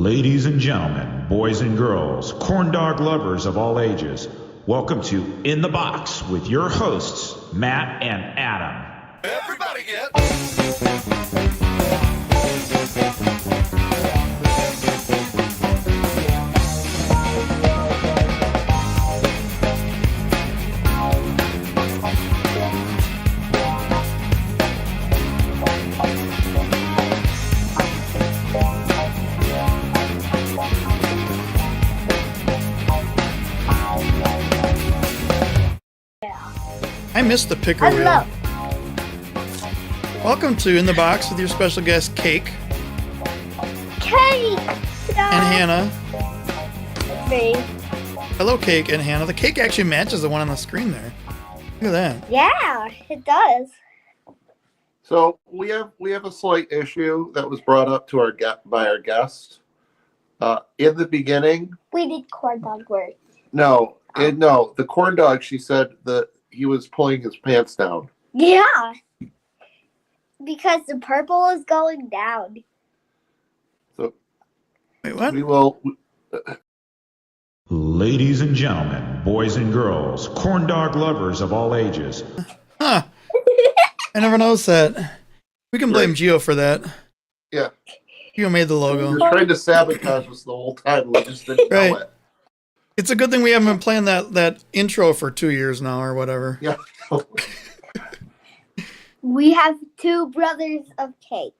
Ladies and gentlemen, boys and girls, corn dog lovers of all ages, welcome to In the Box with your hosts, Matt and Adam. Everybody get. I missed the picker wheel. Welcome to In the Box with your special guest, Cake. Cake! And Hannah. Me. Hello, Cake and Hannah. The cake actually matches the one on the screen there. Look at that. Yeah, it does. So we have a slight issue that was brought up to by our guest. In the beginning, We did corn dog work. the corn dog. She said that he was pulling his pants down. Yeah. Because the purple is going down. So Wait, what? we will. Ladies and gentlemen, boys and girls, corn dog lovers of all ages, Huh. I never noticed that. We can blame Gio for that. Yeah, Gio made the you're logo. trying to sabotage us the whole time. We just didn't know Right. it. It's a good thing we haven't been playing that intro for 2 years now or whatever. Yeah. We have two brothers of cake.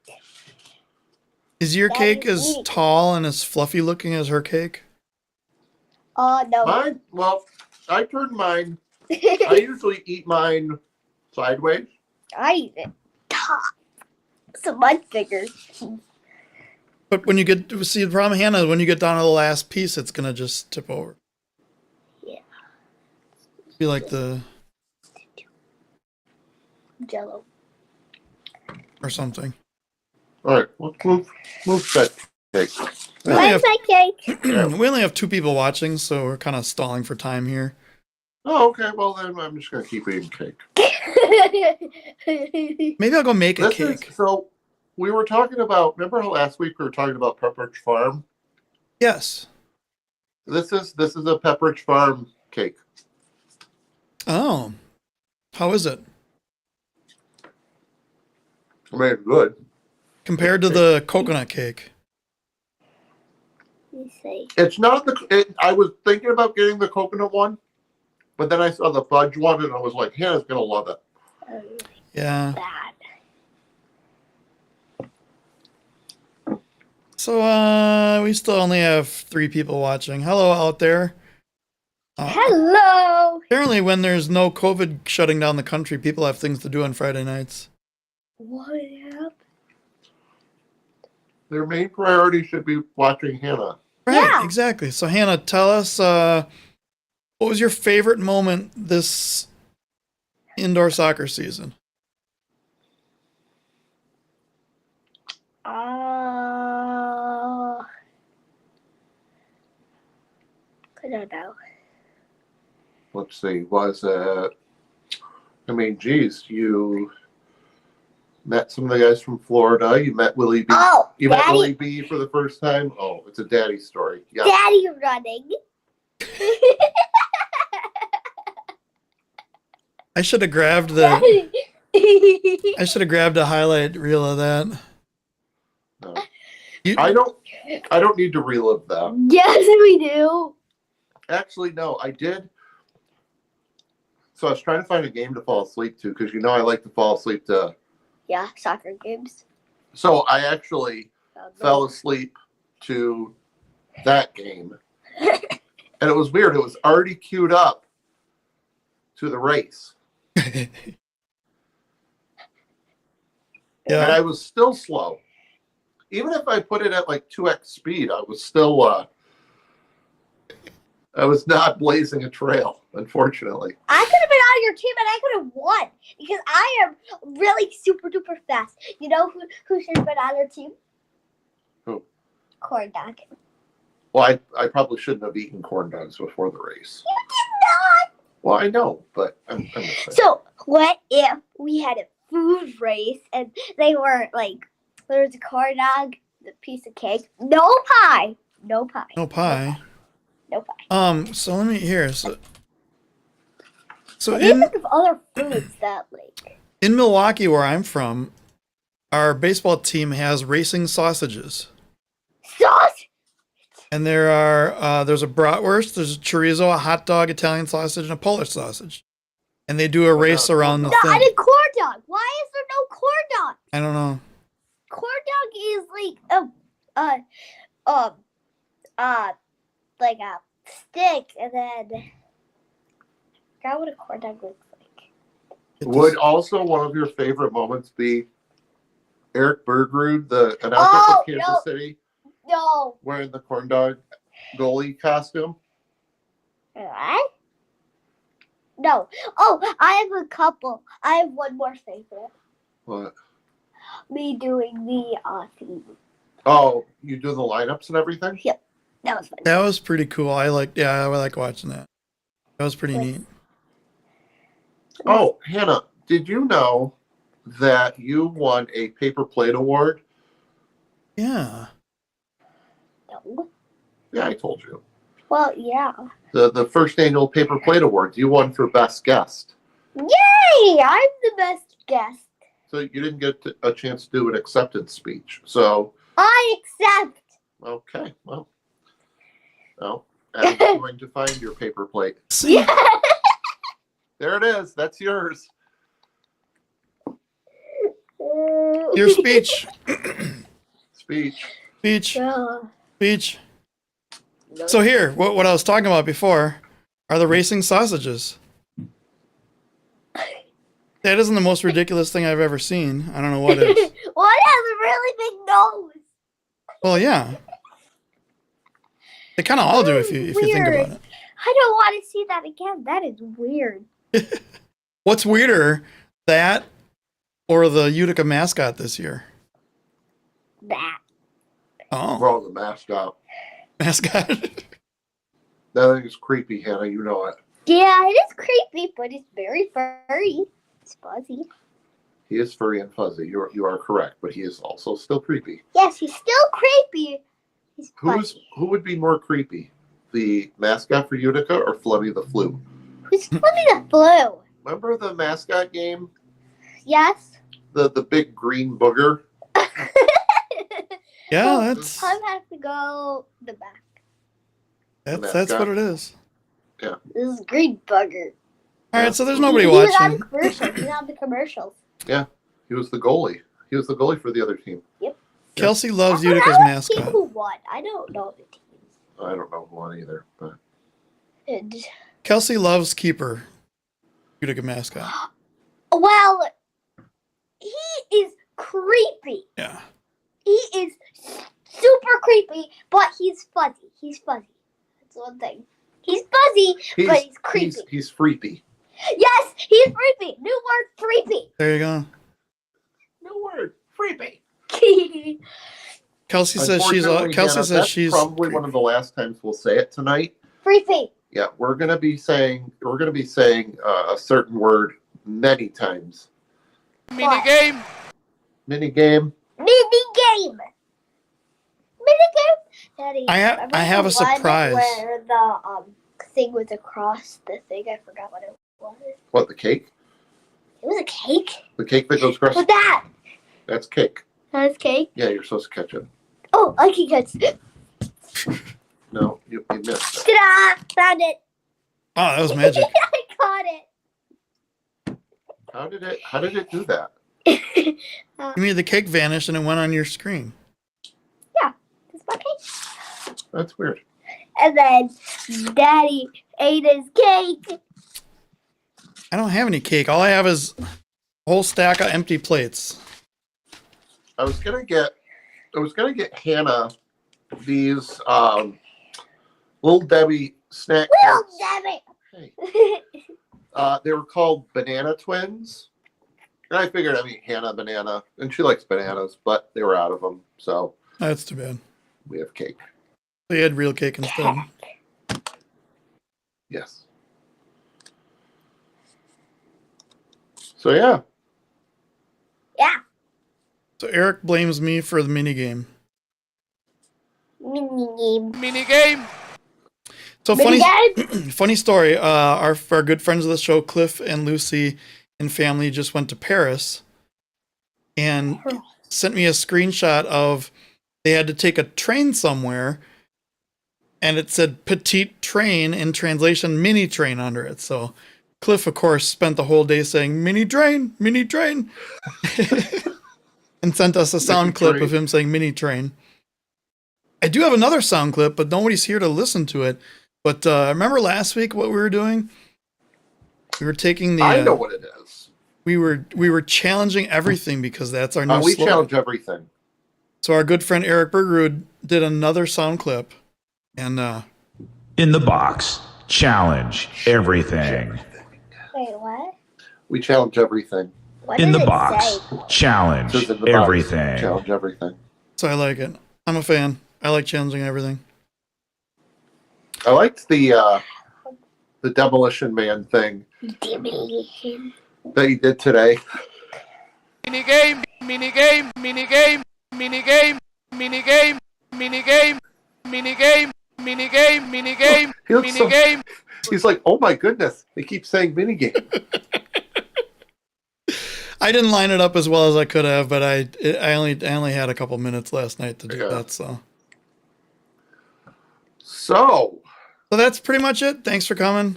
Is your That cake is as me. tall and as fluffy looking as her cake? No. Mine. Well, I turned mine. I usually eat mine sideways. I eat it top. So much bigger. But when you get to see the problem, Hannah, is when you get down to the last piece, it's gonna just tip over. Yeah. Be like the Jello. or something. All right, let's move that cake. We only, have, Where's my cake? we only have 2 people watching, so we're kind of stalling for time here. Oh, okay. Well, then I'm just gonna keep eating cake. Maybe I'll go make a This cake. is so. We were talking about. Remember how last week we were talking about Pepperidge Farm? Yes. This is a Pepperidge Farm cake. Oh. How is it? I mean, it's good. Compared to the coconut cake? Let me see. It's not I was thinking about getting the coconut one, but then I saw the fudge one, and I was like, Hannah's gonna love it. Yeah. Bad. So, we still only have 3 people watching. Hello out there. Hello. Apparently, when there's no COVID shutting down the country, people have things to do on Friday nights. What happened? Their main priority should be watching Hannah. Right, Yeah. exactly. So, Hannah, tell us, what was your favorite moment this indoor soccer season? I don't know. Let's see. Was it? I mean, geez, you met some of the guys from Florida. You met Willie B. Oh, You met Daddy, Willie B for the first time. Oh, it's a daddy story. Yeah. Daddy running. I should have grabbed the I should have grabbed a highlight reel of that. No. You, I don't need to relive that. Yes, we do. Actually, no, I did. So I was trying to find a game to fall asleep to because I like to fall asleep to. Yeah, soccer games. So I actually fell asleep to that game, and it was weird. It was already queued up to the race, and yeah. I was still slow. Even if I put it at like 2x speed, I was still. I was not blazing a trail, unfortunately. I could have been on your team and I could have won because I am really super duper fast. You know who should have been on our team? Who? Corn dog. Well, I probably shouldn't have eaten corn dogs before the race. You did not. Well, I know, but I'm just saying. So what if we had a food race and they were like there was a corn dog, the piece of cake. No pie. No pie. No pie. No pie. So let me hear. So I need to in think of other foods that like. in Milwaukee, where I'm from, our baseball team has racing sausages. Sauce. And there's a bratwurst, there's a chorizo, a hot dog, Italian sausage, and a Polish sausage. And they do a race around the No, I thing. did corn dog. Why is there no corn dog? I don't know. Corn dog is like a stick, and then I forgot what a corn dog looks like. Would also one of your favorite moments be Eric Bergerud, the announcer Oh, for Kansas no. City, No. wearing the corn dog goalie costume? What? No. Oh, I have a couple. I have one more favorite. What? Me doing the theme. Oh, you do the lineups and everything? Yep. That was fun. That was pretty cool. I like watching that. That was pretty neat. Oh, Hannah, did you know that you won a paper plate award? Yeah. No. Yeah, I told you. Well, yeah. The first annual paper plate award. You won for best guest. Yay! I'm the best guest. So you didn't get a chance to do an acceptance speech. So, I accept. okay, well, I'm going to find your paper plate. See, Yeah. There it is. That's yours. your speech. Speech. Speech. Yeah. Speech. So here, what I was talking about before are the racing sausages. That isn't the most ridiculous thing I've ever seen. I don't know what is. One has a really big nose. Well, yeah. They kind of all do if you think Weird. about it. I don't want to see that again. That is weird. What's weirder, that or the Utica mascot this year? That. Oh, Well, the mascot. mascot. That thing is creepy, Hannah. You know it. Yeah, it is creepy, but it's very furry. It's fuzzy. He is furry and fuzzy. You are correct, but he is also still creepy. Yes, he's still creepy. He's fuzzy. Who would be more creepy, the mascot for Utica or Flubby the Flu? Who's Fluffy the Blue? Remember the mascot game? Yes. The big green booger. Yeah, that's Tom has to go the back. that's what it is. This is green bugger. All right, so there's nobody He was on watching. the commercials. He's on the commercials. He was the goalie. He was the goalie for the other team. Kelsey loves I Utica's forgot the team mascot. who won. I don't know the teams. I don't know one either, but And, Kelsey loves Keeper, Utica mascot. well, he is creepy. Yeah. He is super creepy, but he's fuzzy. He's fuzzy. That's one thing. He's fuzzy, but he's creepy. He's freepy. Yes, he's creepy. New word, creepy. There you go. No word. Freepy. Kelsey says she's. Unfortunately, Kelsey Hannah, says that's she's. probably one of the last times we'll say it tonight. Creepy. Yeah, we're gonna be saying a certain word many times. Mini Mini game. Mini game. Mini game. Daddy, I remember have the a surprise. one where the thing was across the thing. I forgot what it was. What, the cake? It was a cake. The cake that goes across. What's that? That's cake. That's cake. Yeah, you're supposed to catch it. Oh, I can catch it. No, you missed it. Ta-da! Found it. Oh, that was magic. I caught it. How did it do that? You mean the cake vanished and it went on your screen? It's my cake. That's weird. And then Daddy ate his cake. I don't have any cake. All I have is a whole stack of empty plates. I was gonna get Hannah these Little Debbie snack Well, cakes. damn it. Hey. They were called Banana Twins. And I figured, Hannah banana, and she likes bananas, but they were out of them, so That's too bad. we have cake. So you had real cake instead. Yes. So yeah, Yeah. So Eric blames me for the mini game. Mini game. So Mini funny story. Our good friends of the show, Cliff and Lucy and family, just went to Paris and sent me a screenshot of they had to take a train somewhere, and it said petite train, in translation mini train under it. So Cliff, of course, spent the whole day saying mini train, and sent us a sound clip of him saying mini train. I do have another sound clip, but nobody's here to listen to it. But remember last week what we were doing? We were taking the. I know what it is. We were challenging everything because that's our new. We slogan. challenge everything. So our good friend Eric Bergerud did another sound clip, and In the box, challenge everything. Wait, what? We challenge everything. What In did the it box, say? challenge Says in the box, everything. challenge everything. so I like it. I'm a fan. I like challenging everything. I liked the Demolition Man thing Demolition. that he did today. Mini game. He looks so, he's like, oh my goodness, they keep saying minigame. I didn't line it up as well as I could have, but I only had a couple minutes last night to do that. So that's pretty much it. Thanks for coming.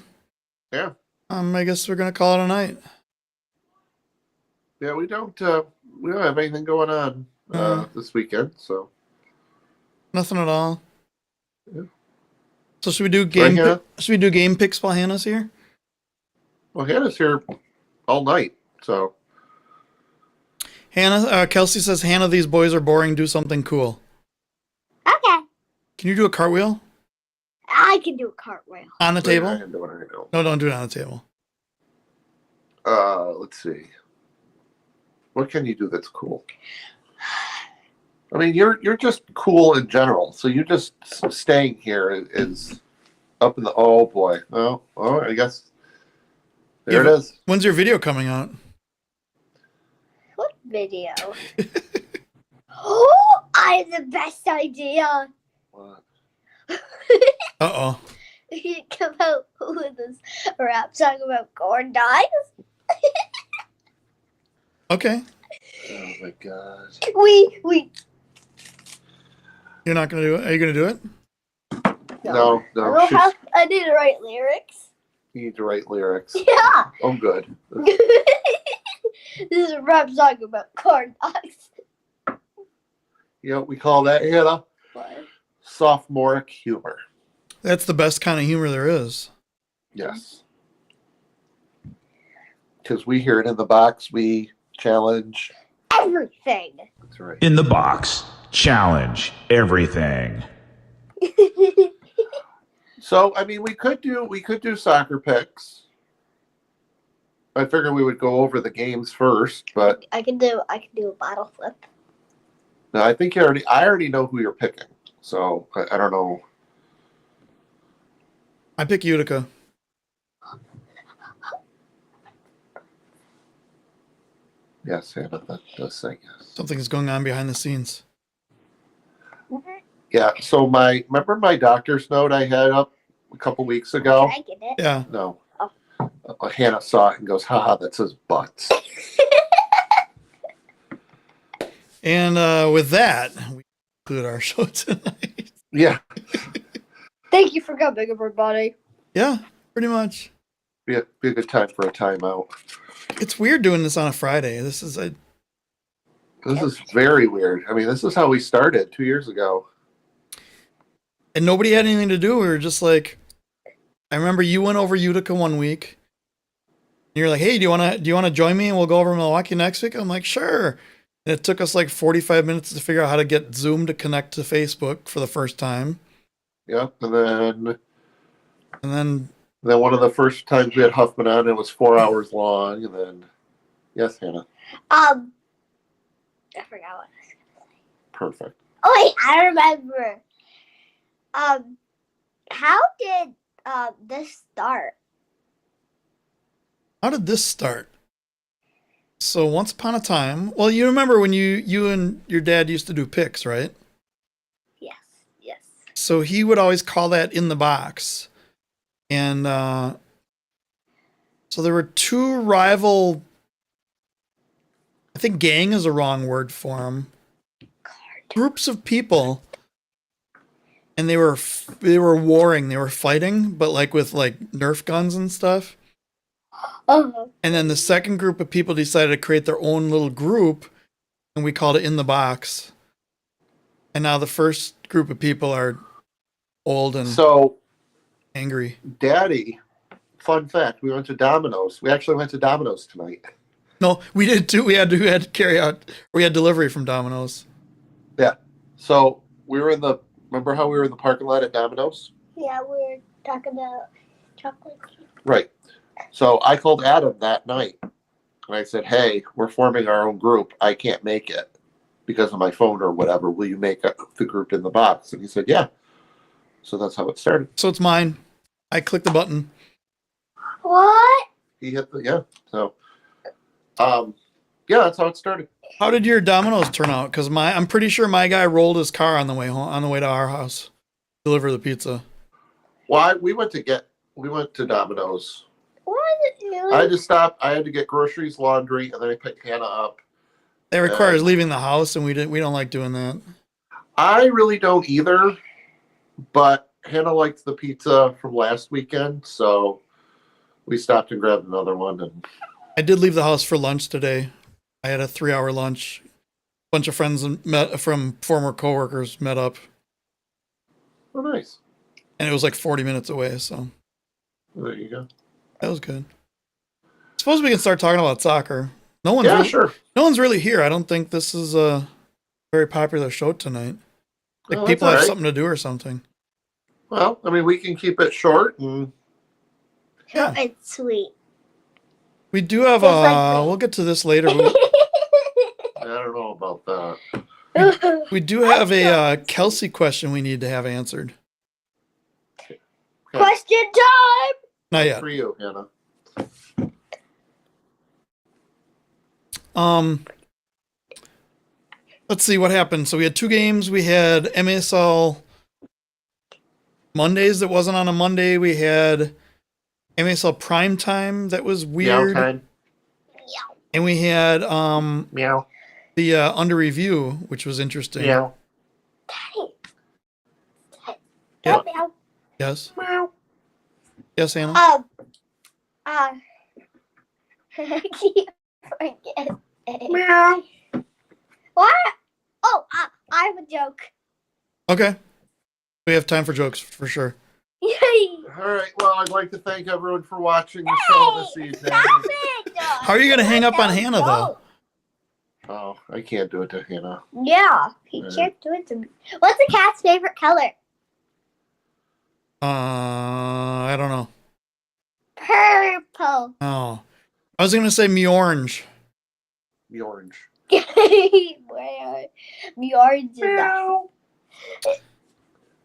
Yeah. I guess we're gonna call it a night. Yeah, we don't have anything going on this weekend, so Nothing at all. Yeah. So should we do game? Right, should we do game picks while Hannah's here? well, Hannah's here all night, so Hannah, Kelsey says, Hannah, these boys are boring. Do something cool. Okay. Can you do a cartwheel I can do a cartwheel. on the table? I can do it right now. No, don't do it on the table. Let's see. What can you do that's cool? I mean, you're just cool in general. So you just staying here is up in the. Oh boy. Oh, I guess there it is. When's your video coming out? What video? Oh, I have the best idea. What? Uh-oh. We could come out with this rap song about corn dogs. Okay. Oh my god. We. You're not going to do it? Are you going to do it? No. I need to write lyrics. You need to write lyrics. Yeah. Oh, good. This is a rap song about corn dogs. You know what we call that, Hannah? What? Sophomoric humor. That's the best kind of humor there is. Yes. Because we hear it in the box, we challenge Everything. That's right. In the box, challenge everything. So, I mean, we could do soccer picks. I figured we would go over the games first, but I can do a bottle flip. no, I think I already know who you're picking. So I don't know. I pick Utica. Yes, Hannah, that does say yes. Something's going on behind the scenes. Yeah. So remember my doctor's note I had up a couple weeks ago? Can I get it? Yeah. No. Oh. Hannah saw it and goes, haha, that says butts. And with that, we conclude our show tonight. Yeah. Thank you for coming, everybody. Yeah, pretty much. Be a good time for a timeout. It's weird doing this on a Friday. This is very weird. I mean, this is how we started 2 years ago. and nobody had anything to do. We were just like, I remember you went over Utica one week. And you're like, hey, do you wanna join me and we'll go over Milwaukee next week? I'm like, sure. And it took us like 45 minutes to figure out how to get Zoom to connect to Facebook for the first time. Yep. And then one of the first times we had Huffman on, it was 4 hours long. And then, yes, Hannah. I forgot what I was gonna say. Perfect. Oh wait, I remember. How did this start? how did this start? So once upon a time, well, you remember when you and your dad used to do picks, right? Yes. So he would always call that in the box. And so there were two rival, I think gang is a wrong word for them, groups of people. And they were warring, they were fighting, but like with like Nerf guns and stuff. Uh-huh. And then the second group of people decided to create their own little group, and we called it In the Box. And now the first group of people are old and angry. Daddy, fun fact, we went to Domino's. We actually went to Domino's tonight. No, we did too. We had to carry out, we had delivery from Domino's. Yeah. So we were remember how we were in the parking lot at Domino's? Yeah, we were talking about chocolate cake. Right. So I called Adam that night and I said, hey, we're forming our own group. I can't make it because of my phone or whatever. Will you make the group In the Box? And he said, yeah. So that's how it started. So it's mine. I clicked the button. What? He hit yeah. So, yeah, that's how it started. How did your Domino's turn out? Because I'm pretty sure my guy rolled his car on the way home, on the way to our house, deliver the pizza. Well, we went to Domino's. What? I had to stop. I had to get groceries, laundry, and then I picked Hannah up. That requires leaving the house, and we don't like doing that. I really don't either, but Hannah liked the pizza from last weekend, so we stopped and grabbed another one. And I did leave the house for lunch today. I had a 3-hour lunch. A bunch of friends from former coworkers met up. oh, nice. And it was like 40 minutes away, so There you go. that was good. Suppose we can start talking about soccer. No Sure. one's really here. I don't think this is a very popular show tonight. Like Oh, people that's have all right. something to do or something. Well, I mean, we can keep it short. And Yeah. It's sweet. We do have Just like me. we'll get to this later. I don't know about that. We do have a Kelsey question we need to have answered. Question time. Not yet. For you, Hannah. Let's see what happened. So we had 2 games. We had MASL Mondays that wasn't on a Monday. We had MASL Prime Time that was weird. Meow time. And we had Meow. the under review, which was interesting. Meow. Daddy. Yeah. Meow. Yes. Meow. Yes, Anna. I keep forgetting. Meow. What? Oh, I have a joke. Okay. We have time for jokes for sure. Yay! All right. Well, I'd like to thank everyone for watching the show this evening. Stop it! How are you going to hang up on Hannah, though? Oh, I can't do it to Hannah. Yeah, he can't do it to me. What's a cat's favorite color? I don't know. Purple. Oh. I was going to say me orange. The orange. Where? The orange is that.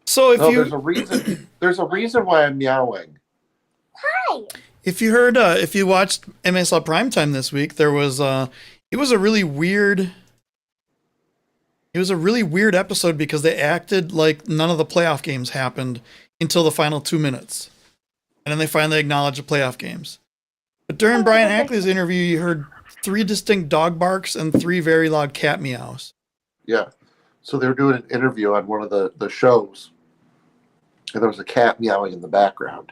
So if No, you there's a reason. There's a reason why I'm meowing. Hi. if you heard if you watched MSL Primetime this week, there was it was a really weird episode because they acted like none of the playoff games happened until the final 2 minutes. And then they finally acknowledged the playoff games. But during Brian Ackley's interview, you heard 3 distinct dog barks and 3 very loud cat meows. Yeah. So they were doing an interview on one of the shows, and there was a cat meowing in the background.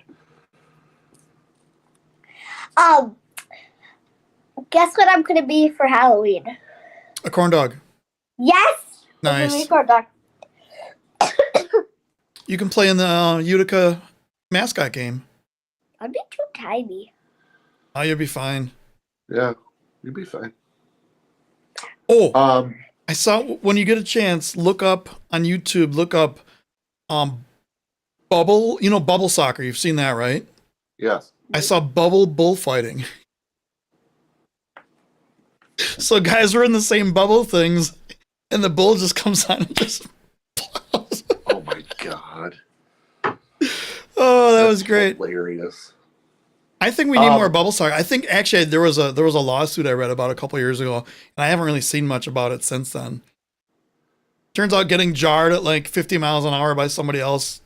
Guess what I'm gonna be for Halloween? A corn dog. Yes. I'm gonna be Nice. a corn dog. You can play in the Utica mascot game. I'd be too tiny. Oh, you'll be fine. Yeah, you'd be fine. Oh, I saw when you get a chance, look up on YouTube, bubble, bubble soccer. You've seen that, right? Yes. I saw bubble bullfighting. So guys were in the same bubble things, and the bull just comes on and just plows. Oh my god. Oh, that That's was great. Hilarious. I think we need more bubble soccer. I think actually there was a lawsuit I read about a couple years ago, and I haven't really seen much about it since then. Turns out getting jarred at like 50 miles an hour by somebody else,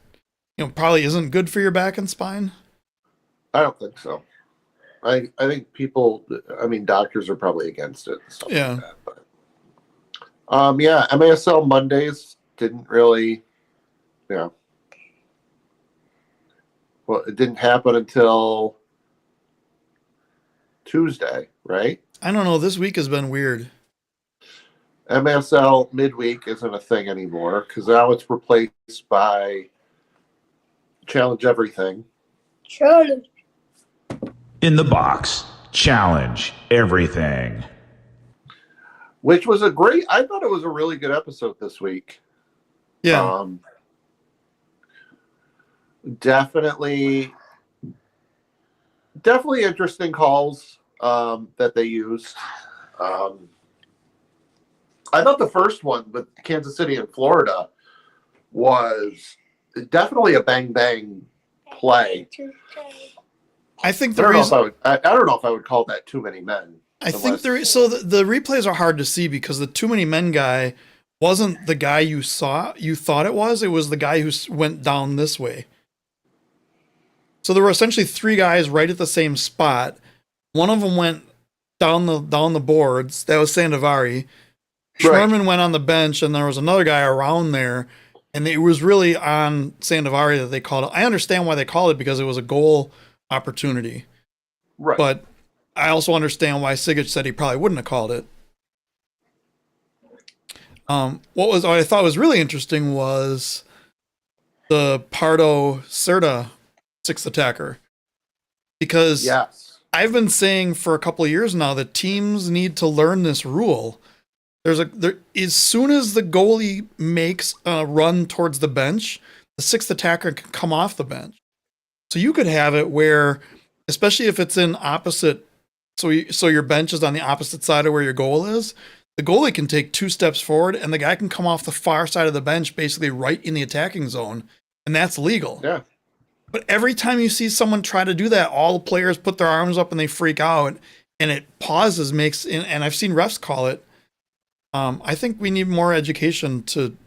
probably isn't good for your back and spine. I don't think so. I think doctors are probably against it and stuff Yeah. like that. But MASL Mondays didn't really, well, it didn't happen until Tuesday, right? I don't know. This week has been weird. MSL midweek isn't a thing anymore because now it's replaced by Challenge Everything. Challenge. In the Box, Challenge Everything. Which was I thought it was a really good episode this week. Yeah. Definitely interesting calls that they used. I thought the first one with Kansas City and Florida was definitely a bang play. I think I the reason I don't know if I would call that too many men. I think the replays are hard to see because the too many men guy wasn't the guy you thought it was. It was the guy who went down this way. So there were essentially three guys right at the same spot. One of them went down the boards. That was Sandovari. Schmerman went on the bench, and there was another guy around there, and it was really on Sandovari that they called it. I understand why they called it because it was a goal opportunity. Right. But I also understand why Sigic said he probably wouldn't have called it. What I thought was really interesting was the Pardo Serta sixth attacker. Because yes. I've been saying for a couple of years now that teams need to learn this rule. As soon as the goalie makes a run towards the bench, the sixth attacker can come off the bench. So you could have it where, especially if it's in opposite, so your bench is on the opposite side of where your goal is, the goalie can take 2 steps forward and the guy can come off the far side of the bench, basically right in the attacking zone, and that's legal. Yeah. But every time you see someone try to do that, all the players put their arms up and they freak out, and it pauses, and I've seen refs call it. I think we need more education to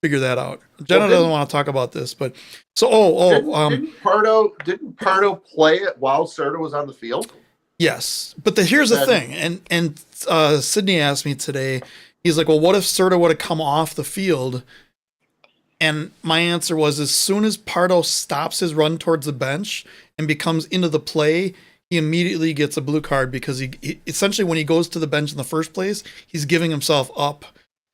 figure that out. Jenna doesn't want to talk about this, but didn't Pardo play it while Serta was on the field? Yes, but here's the thing, and Sydney asked me today. He's like, "Well, what if Serta would have come off the field?" And my answer was, as soon as Pardo stops his run towards the bench and becomes into the play, he immediately gets a blue card because he essentially, when he goes to the bench in the first place, he's giving himself up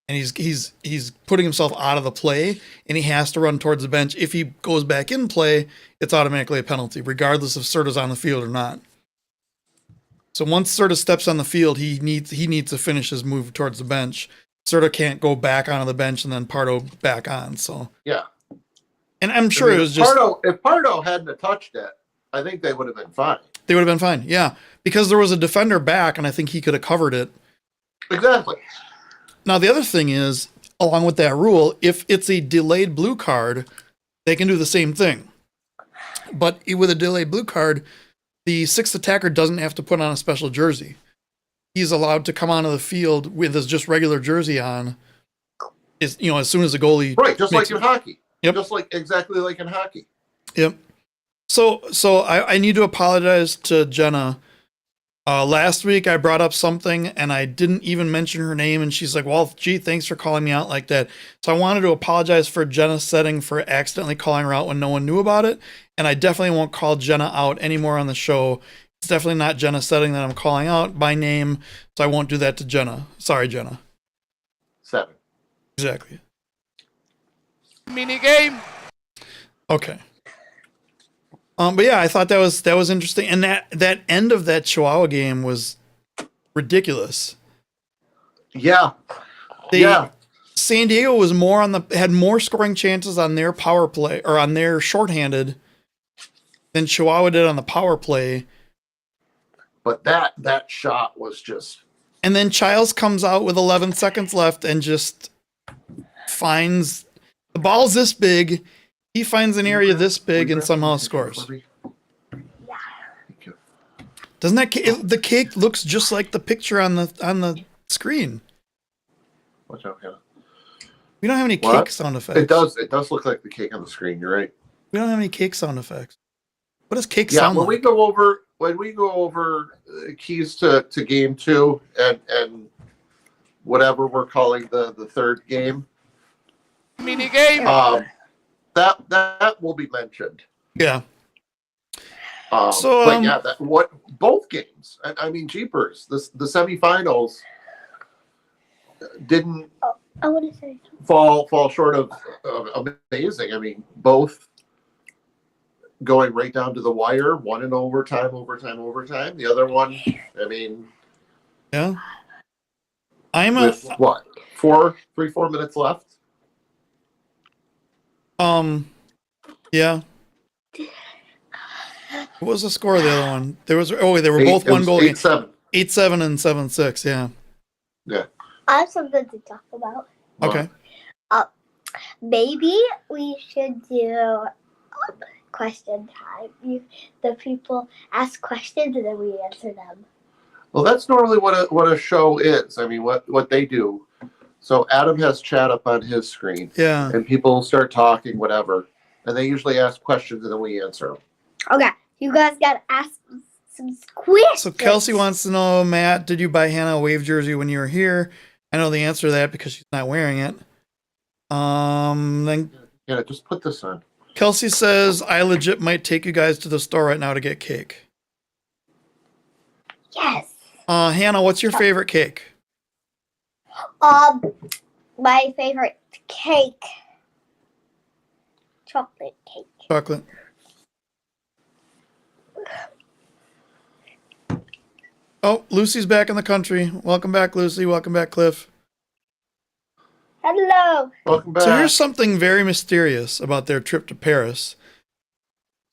and he's putting himself out of the play, and he has to run towards the bench. If he goes back in play, it's automatically a penalty, regardless if Serta's on the field or not. So once Serta steps on the field, he needs to finish his move towards the bench. Serta can't go back onto the bench and then Pardo back on. So yeah, and I'm sure it was just if Pardo hadn't touched it, I think they would have been fine. They would have been fine, yeah, because there was a defender back, and I think he could have covered it. Exactly. Now the other thing is, along with that rule, if it's a delayed blue card, they can do the same thing. But with a delayed blue card, the sixth attacker doesn't have to put on a special jersey. He's allowed to come onto the field with his just regular jersey on. As soon as the goalie, right, just like in hockey. Yep. Just exactly like in hockey. Yep. So I need to apologize to Jenna. Last week I brought up something and I didn't even mention her name, and she's like, "Well, gee, thanks for calling me out like that." So I wanted to apologize for Jenna's setting for accidentally calling her out when no one knew about it, and I definitely won't call Jenna out anymore on the show. It's definitely not Jenna's setting that I'm calling out by name, so I won't do that to Jenna. Sorry, Jenna. 7. Exactly. Mini game. Okay. But yeah, I thought that was interesting, and that end of that Chihuahua game was ridiculous. Yeah. San Diego was had more scoring chances on their power play or on their shorthanded than Chihuahua did on the power play. But that shot was just. And then Childs comes out with 11 seconds left and just finds the ball's this big. He finds an area this big and somehow scores. Doesn't the cake looks just like the picture on the screen? Watch out, Hannah. We don't have any What? cake sound effects. It does. It does look like the cake on the screen. You're right. We don't have any cake sound effects. What does cake Yeah, sound when like? we go over keys to game 2 and whatever we're calling the third game, Mini game. that will be mentioned. Yeah. But yeah, both games. I mean, jeepers. The semifinals didn't I want to say fall short of amazing. I mean, both going right down to the wire. One in overtime. The other one, I mean, Yeah. with what 4 minutes left. Yeah. What was the score of the other one? They were both one goal. 8-7. 8-7 and 7-6. Yeah. Yeah. I have something to talk about. Okay. Maybe we should do question time. The people ask questions and then we answer them. Well, that's normally what a show is. I mean, what they do. So Adam has chat up on his screen. Yeah. And people start talking, whatever, and they usually ask questions and then we answer them. Okay, you guys gotta ask some questions. So Kelsey wants to know, Matt, did you buy Hannah a Wave jersey when you were here? I know the answer to that because she's not wearing it. Then Yeah, just put this on. Kelsey says, I legit might take you guys to the store right now to get cake. Yes. Hannah, what's your favorite cake? My favorite cake. Chocolate cake. Chocolate. Oh, Lucy's back in the country. Welcome back, Lucy. Welcome back, Cliff. Hello. Welcome back. So here's something very mysterious about their trip to Paris.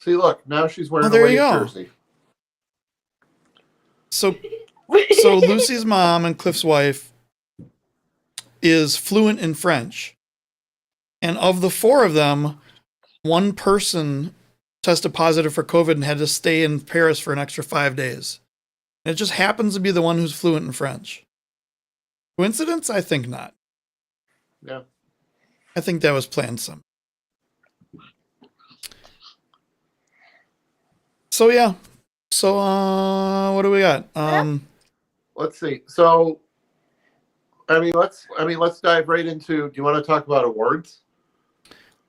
See, look, now she's wearing there a you Wave go. jersey. So Lucy's mom and Cliff's wife is fluent in French. And of the 4 of them, one person tested positive for COVID and had to stay in Paris for an extra 5 days. And it just happens to be the one who's fluent in French. Coincidence? I think not. Yeah. I think that was planned some. So yeah. So what do we got? Let's see. So let's dive right into, do you want to talk about awards?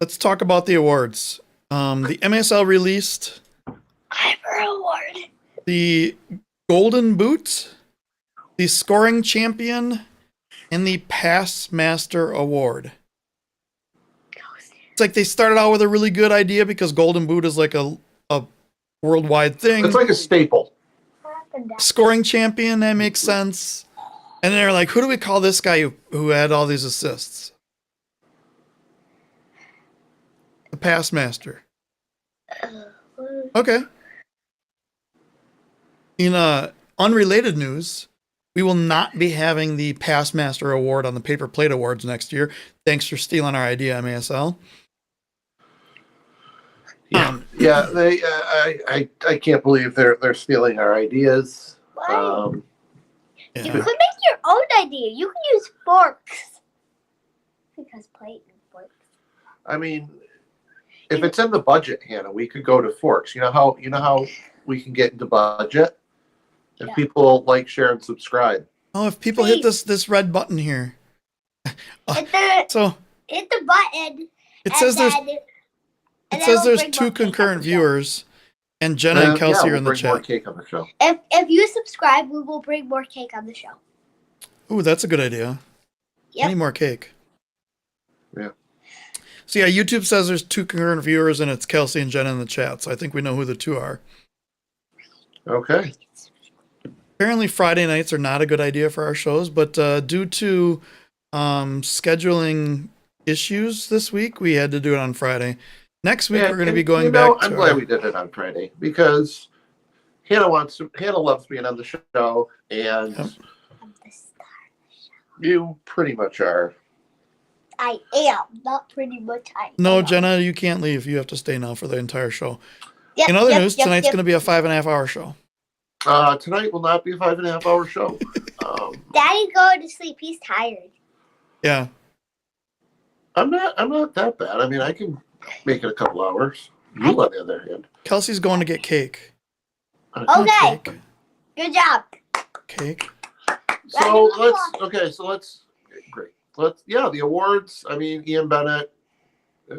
Let's talk about the awards. The MASL released Award. the Golden Boot, the Scoring Champion, and the Pass Master Award. It's like they started out with a really good idea because Golden Boot is like a worldwide thing. It's like a staple. Scoring Champion, that makes sense. And they're like, who do we call this guy who had all these assists? The Pass Master. Okay. In unrelated news, we will not be having the Pass Master Award on the Paper Plate Awards next year. Thanks for stealing our idea, MASL. Yeah, They. I can't believe they're stealing our ideas. Why? Yeah. You could make your own idea. You can use forks. Because plate and forks. I mean, if it's in the budget, Hannah, we could go to forks. You know how we can get into budget if people like, share, and subscribe. Oh, if people hit this red button here. So hit the button. it says there's 2 concurrent viewers, and Jenna and Kelsey are in the bring more chat. cake on the show. If you subscribe, we will bring more cake on the show. Ooh, that's a good idea. Yep. I need more cake. Yeah. So yeah, YouTube says there's 2 concurrent viewers, and it's Kelsey and Jenna in the chat. So I think we know who the 2 are. Okay. Apparently Friday nights are not a good idea for our shows, but due to scheduling issues this week, we had to do it on Friday. Next week, we're going to be going back to... I'm glad we did it on Friday because Hannah loves being on the show, and you pretty much are. I am, not pretty much. No, am. Jenna, you can't leave. You have to stay now for the entire show. In other news, tonight's going to be a 5.5-hour show. Tonight will not be a 5.5-hour show. Daddy's going to sleep. He's tired. Yeah. I'm not that bad. I mean, I can make it a couple hours. You, on the other hand. Kelsey's going to get cake. Okay. Cake. Good job. Cake. So let's great. The awards. I mean, Ian Bennett.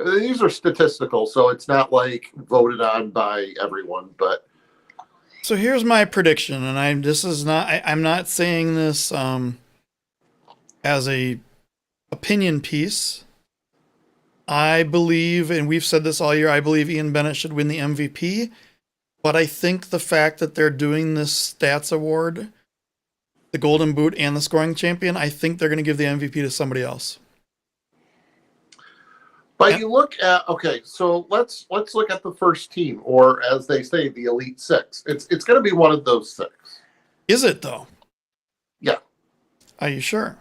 These are statistical, so it's not like voted on by everyone. But So here's my prediction, and I'm not saying this as a opinion piece. I believe, and we've said this all year, I believe Ian Bennett should win the MVP. But I think the fact that they're doing this stats award, the Golden Boot and the scoring champion, I think they're going to give the MVP to somebody else. But you look at so let's look at the first team, or as they say, the Elite Six. It's going to be one of those six. Is it though? Yeah. Are you sure?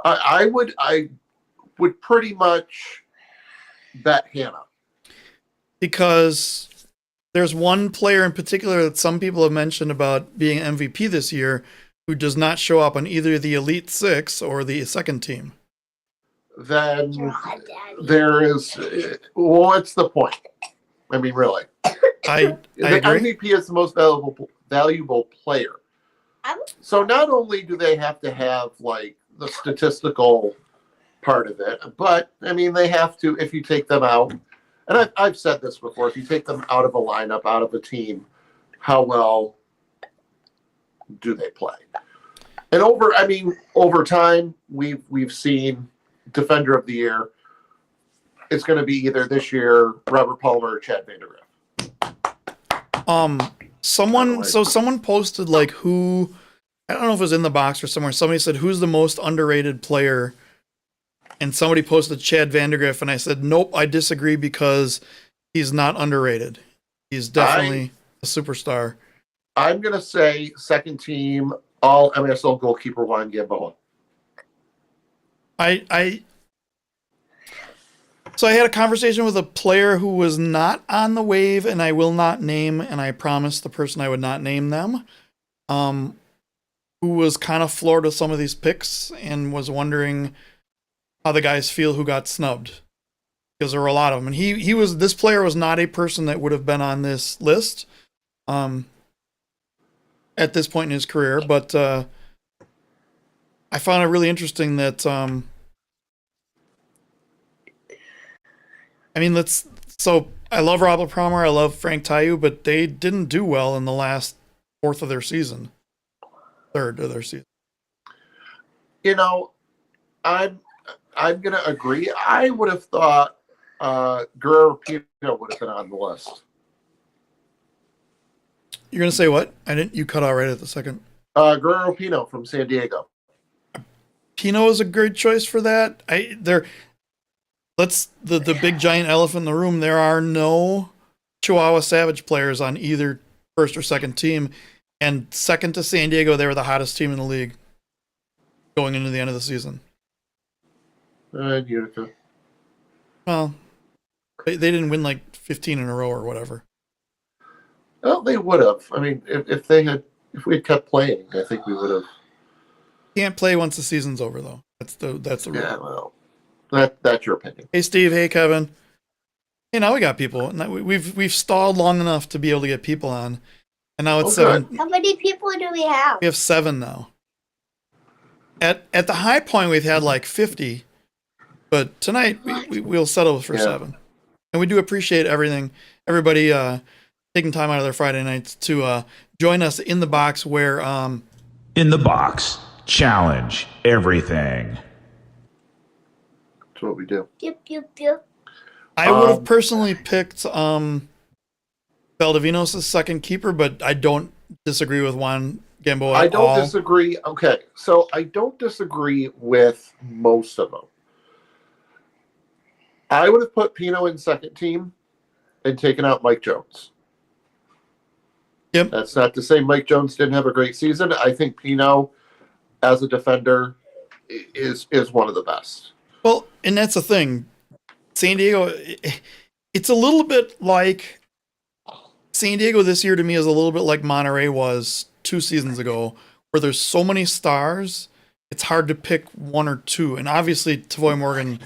I would pretty much bet Hannah. Because there's one player in particular that some people have mentioned about being MVP this year who does not show up on either the Elite Six or the second team. Then God, Daddy. there is, what's the point? I mean, really. I The agree. MVP is the most valuable player. So not only do they have to have like the statistical part of it, but I mean, they have to, if you take them out, and I've said this before, if you take them out of a lineup, out of a team, how well do they play? And over time, we've seen Defender of the Year. It's going to be either this year Robert Palmer or Chad Vandergriff. Someone posted like who, I don't know if it was in the box or somewhere. Somebody said who's the most underrated player, and somebody posted Chad Vandergriff, and I said nope, I disagree because he's not underrated. He's definitely a superstar. I'm going to say second team all MASL goalkeeper Juan Gamboa. So I had a conversation with a player who was not on the wave, and I will not name, and I promised the person I would not name them, who was kind of floored with some of these picks and was wondering how the guys feel who got snubbed, because there were a lot of them. And this player was not a person that would have been on this list at this point in his career, but I found it really interesting that so I love Robert Palmer, I love Frank Tayu, but they didn't do well in the last third of their season. You know, I'm going to agree. I would have thought Guerrero Pino would have been on the list. You're going to say what? You cut out right at the second. Guerrero Pino from San Diego. Pino is a great choice for that. The big giant elephant in the room. There are no Chihuahua Savage players on either first or second team, and second to San Diego, they were the hottest team in the league going into the end of the season. Utica. Well, they didn't win like 15 in a row or whatever. Well, they would have. I mean, if we had kept playing, I think we would have. Can't play once the season's over, though. That's the rule. Yeah, well, that's your opinion. Hey, Steve. Hey, Kevin. Hey, now we got people. Now we've stalled long enough to be able to get people on, and now it's 7. How many people do we have? We have 7 now. At the high point, we've had like 50, but tonight we'll settle for 7. And we do appreciate everybody taking time out of their Friday nights to join us in the box where In the Box. Challenge everything. That's what we do. Yep, yep, yep. I would have personally picked Valdivinos as second keeper, but I don't disagree with Juan Gamboa I at don't all. disagree. Okay, so I don't disagree with most of them. I would have put Pino in second team and taken out Mike Jones. Yep. That's not to say Mike Jones didn't have a great season. I think Pino, as a defender, is one of the best. Well, and that's the thing. San Diego, it's a little bit like San Diego this year to me is a little bit like Monterey was 2 seasons ago, where there's so many stars, it's hard to pick one or two. And obviously, Tavoy Morgan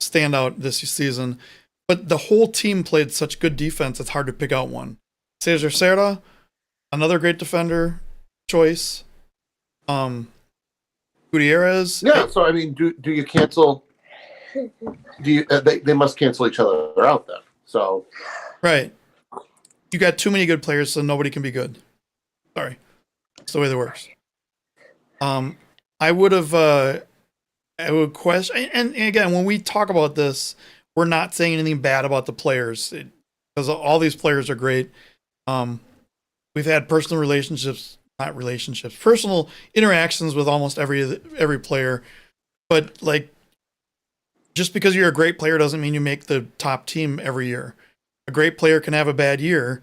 standout this season. But the whole team played such good defense, it's hard to pick out one. Cesar Serra, another great defender choice. Gutierrez. Yeah, so I mean, do you cancel? Do you? They must cancel each other out then. So Right. You got too many good players, so nobody can be good. Sorry. That's the way that works. I would question, and again, when we talk about this, we're not saying anything bad about the players, because all these players are great. We've had personal interactions with almost every player, but like, just because you're a great player doesn't mean you make the top team every year. A great player can have a bad year.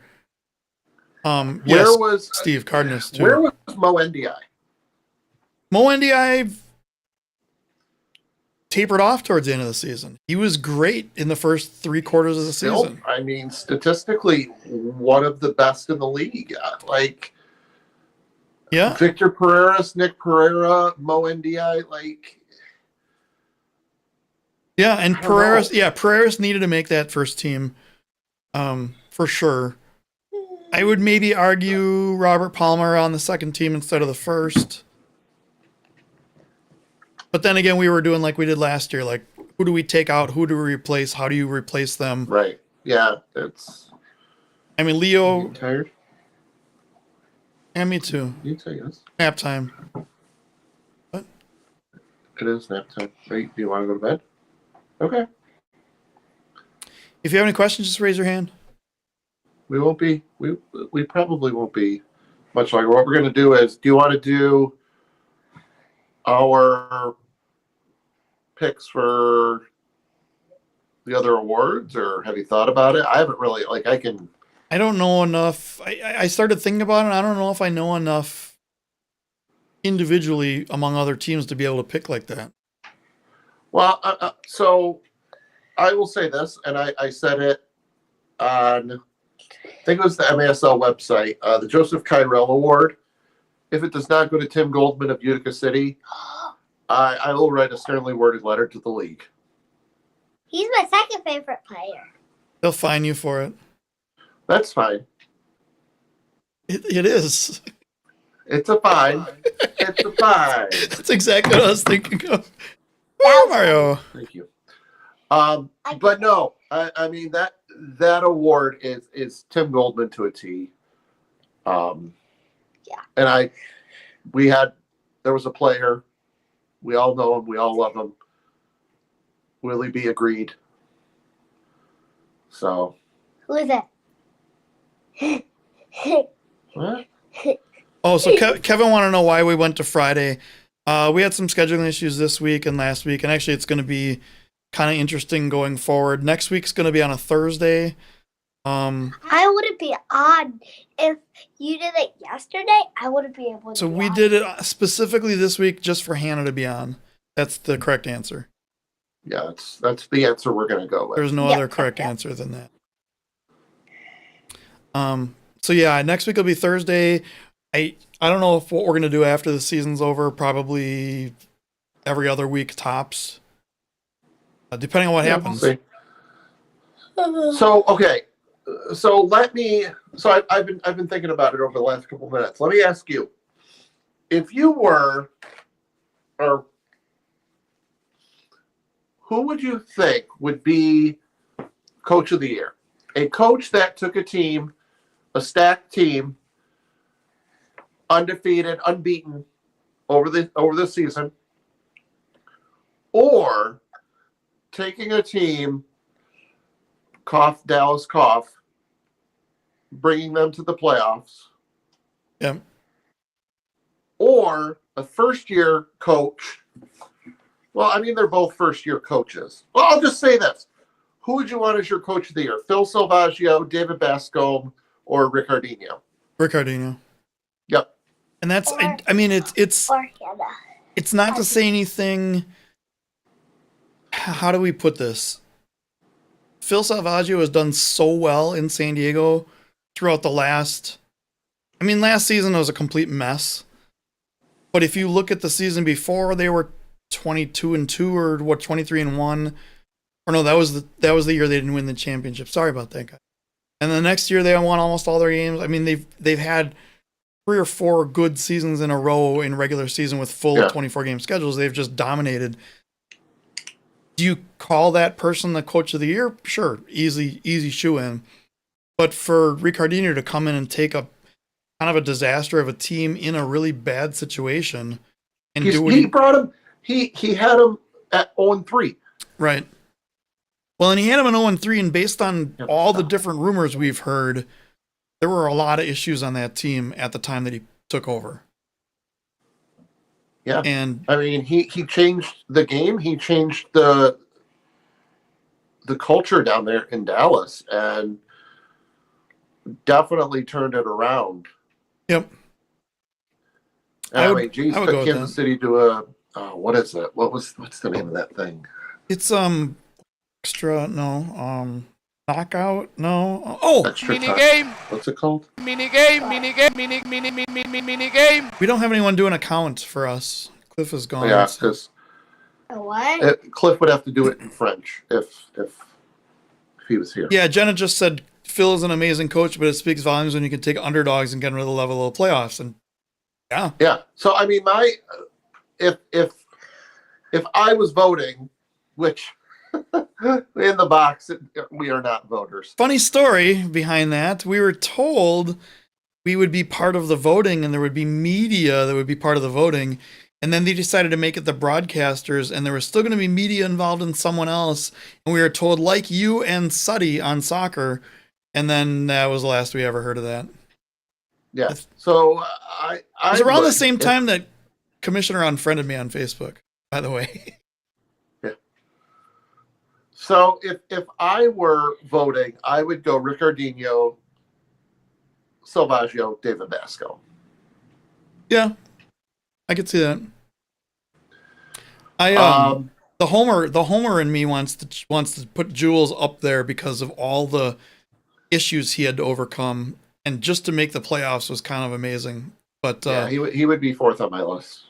where Yes, was Steve Cardenas too. Where was Mo NDI? Mo NDI tapered off towards the end of the season. He was great in the first 3 quarters of the season. I mean, statistically, one of the best in the league. Like, Yeah. Victor Pereira, Nick Pereira, Mo NDI, like. Yeah, and Pereira's needed to make that first team, for sure. I would maybe argue Robert Palmer on the second team instead of the first. But then again, we were doing like we did last year. Like, who do we take out? Who do we replace? How do you replace them? Right. Yeah, it's. I mean, Leo. You tired? And me too. You tell us. Nap time. It is nap time. Right? Do you want to go to bed? Okay. If you have any questions, just raise your hand. We won't be. We probably won't be much longer. What we're going to do is, do you want to do our picks for the other awards, or have you thought about it? I haven't really. Like, I don't know enough. I started thinking about it. I don't know if I know enough individually among other teams to be able to pick like that. Well, so I will say this, and I said it on, I think it was the MASL website, the Joseph Kyrell Award. If it does not go to Tim Goldman of Utica City, I will write a sternly worded letter to the league. He's my second favorite player. They'll fine you for it. That's fine. It is. It's a fine. It's a fine. That's exactly what I was thinking of. That was Mario. Thank you. But no, I mean that award is Tim Goldman to a T. Yeah. And there was a player, we all know him, we all love him. Willie B agreed. So. Who is it? What? Oh, so Kevin wanted to know why we went to Friday. We had some scheduling issues this week and last week, and actually it's going to be kind of interesting going forward. Next week's going to be on a Thursday. I wouldn't be on if you did it yesterday. I wouldn't be able to. So we did it specifically this week just for Hannah to be on. That's the correct answer. Yeah, that's the answer we're going to go with. There's no other correct answer than that. So yeah, next week will be Thursday. I don't know if what we're going to do after the season's over. Probably every other week tops, depending on what happens. We'll see. So okay, so I've been thinking about it over the last couple of minutes. Let me ask you, if you were, or who would you think would be coach of the year? A coach that took a team, a stacked team, undefeated, unbeaten over the season, or taking a team, Dallas, bringing them to the playoffs, Yeah. or a first-year coach. Well, I mean, they're both first-year coaches. Well, I'll just say this. Who would you want as your coach of the year? Phil Salvaggio, David Bascombe, or Ricardinho? Ricardinho. Yep. And that's, Or- I mean, it's Or Hannah. it's not to say anything. How do we put this? Phil Salvaggio has done so well in San Diego throughout the last season was a complete mess. But if you look at the season before, they were 22-2 or 23-1. Or no, that was the year they didn't win the championship. Sorry about that, guy. And the next year they won almost all their games. I mean, they've had 3 or 4 good seasons in a row in regular season with full 24 game schedules. They've just dominated. Do you call that person the coach of the year? Sure, easy shoe in. But for Ricardinho to come in and take a kind of a disaster of a team in a really bad situation and do what he brought him. He had him at 0-3. Right. Well, and he had him in 0-3, and based on all the different rumors we've heard, there were a lot of issues on that team at the time that he took over. Yeah, and I mean, he changed the game. He changed the culture down there in Dallas, and definitely turned it around. Yep. And I mean, geez, took Kansas City to a what is it? What's the name of that thing? It's extra knockout Extra mini time. game. What's it called? Mini game. We don't have anyone doing a count for us. Cliff is gone. Yeah, because what? Cliff would have to do it in French if he was here. Yeah, Jenna just said Phil is an amazing coach, but it speaks volumes when you can take underdogs and get them to the level of the playoffs. And yeah. So I mean, if I was voting, which in the box we are not voters. Funny story behind that. We were told we would be part of the voting and there would be media that would be part of the voting. And then they decided to make it the broadcasters, and there was still going to be media involved in someone else. And we were told, like you and Suddy on soccer. And then that was the last we ever heard of that. Yeah. So I it was around the same time that Commissioner unfriended me on Facebook, by the way. Yeah. So if I were voting, I would go Ricardinho, Salvaggio, David Vasco. Yeah. I could see that. The homer in me wants to put Jules up there because of all the issues he had to overcome, and just to make the playoffs was kind of amazing. But yeah, he would be 4th on my list.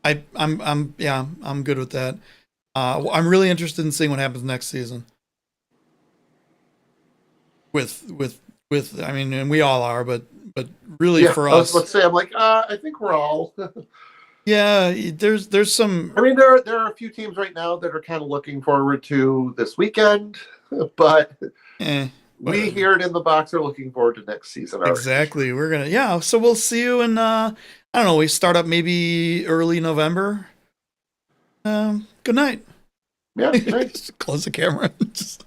I'm good with that. I'm really interested in seeing what happens next season. With I mean, and we all are, but really for us, let's say I'm like, I think we're all. Yeah, there's some. I mean, there are a few teams right now that are kind of looking forward to this weekend, but we here at In the Box are looking forward to next season. Exactly, we're gonna So we'll see you in I don't know. We start up maybe early November. Good night. Yeah, nice. Close the camera. Just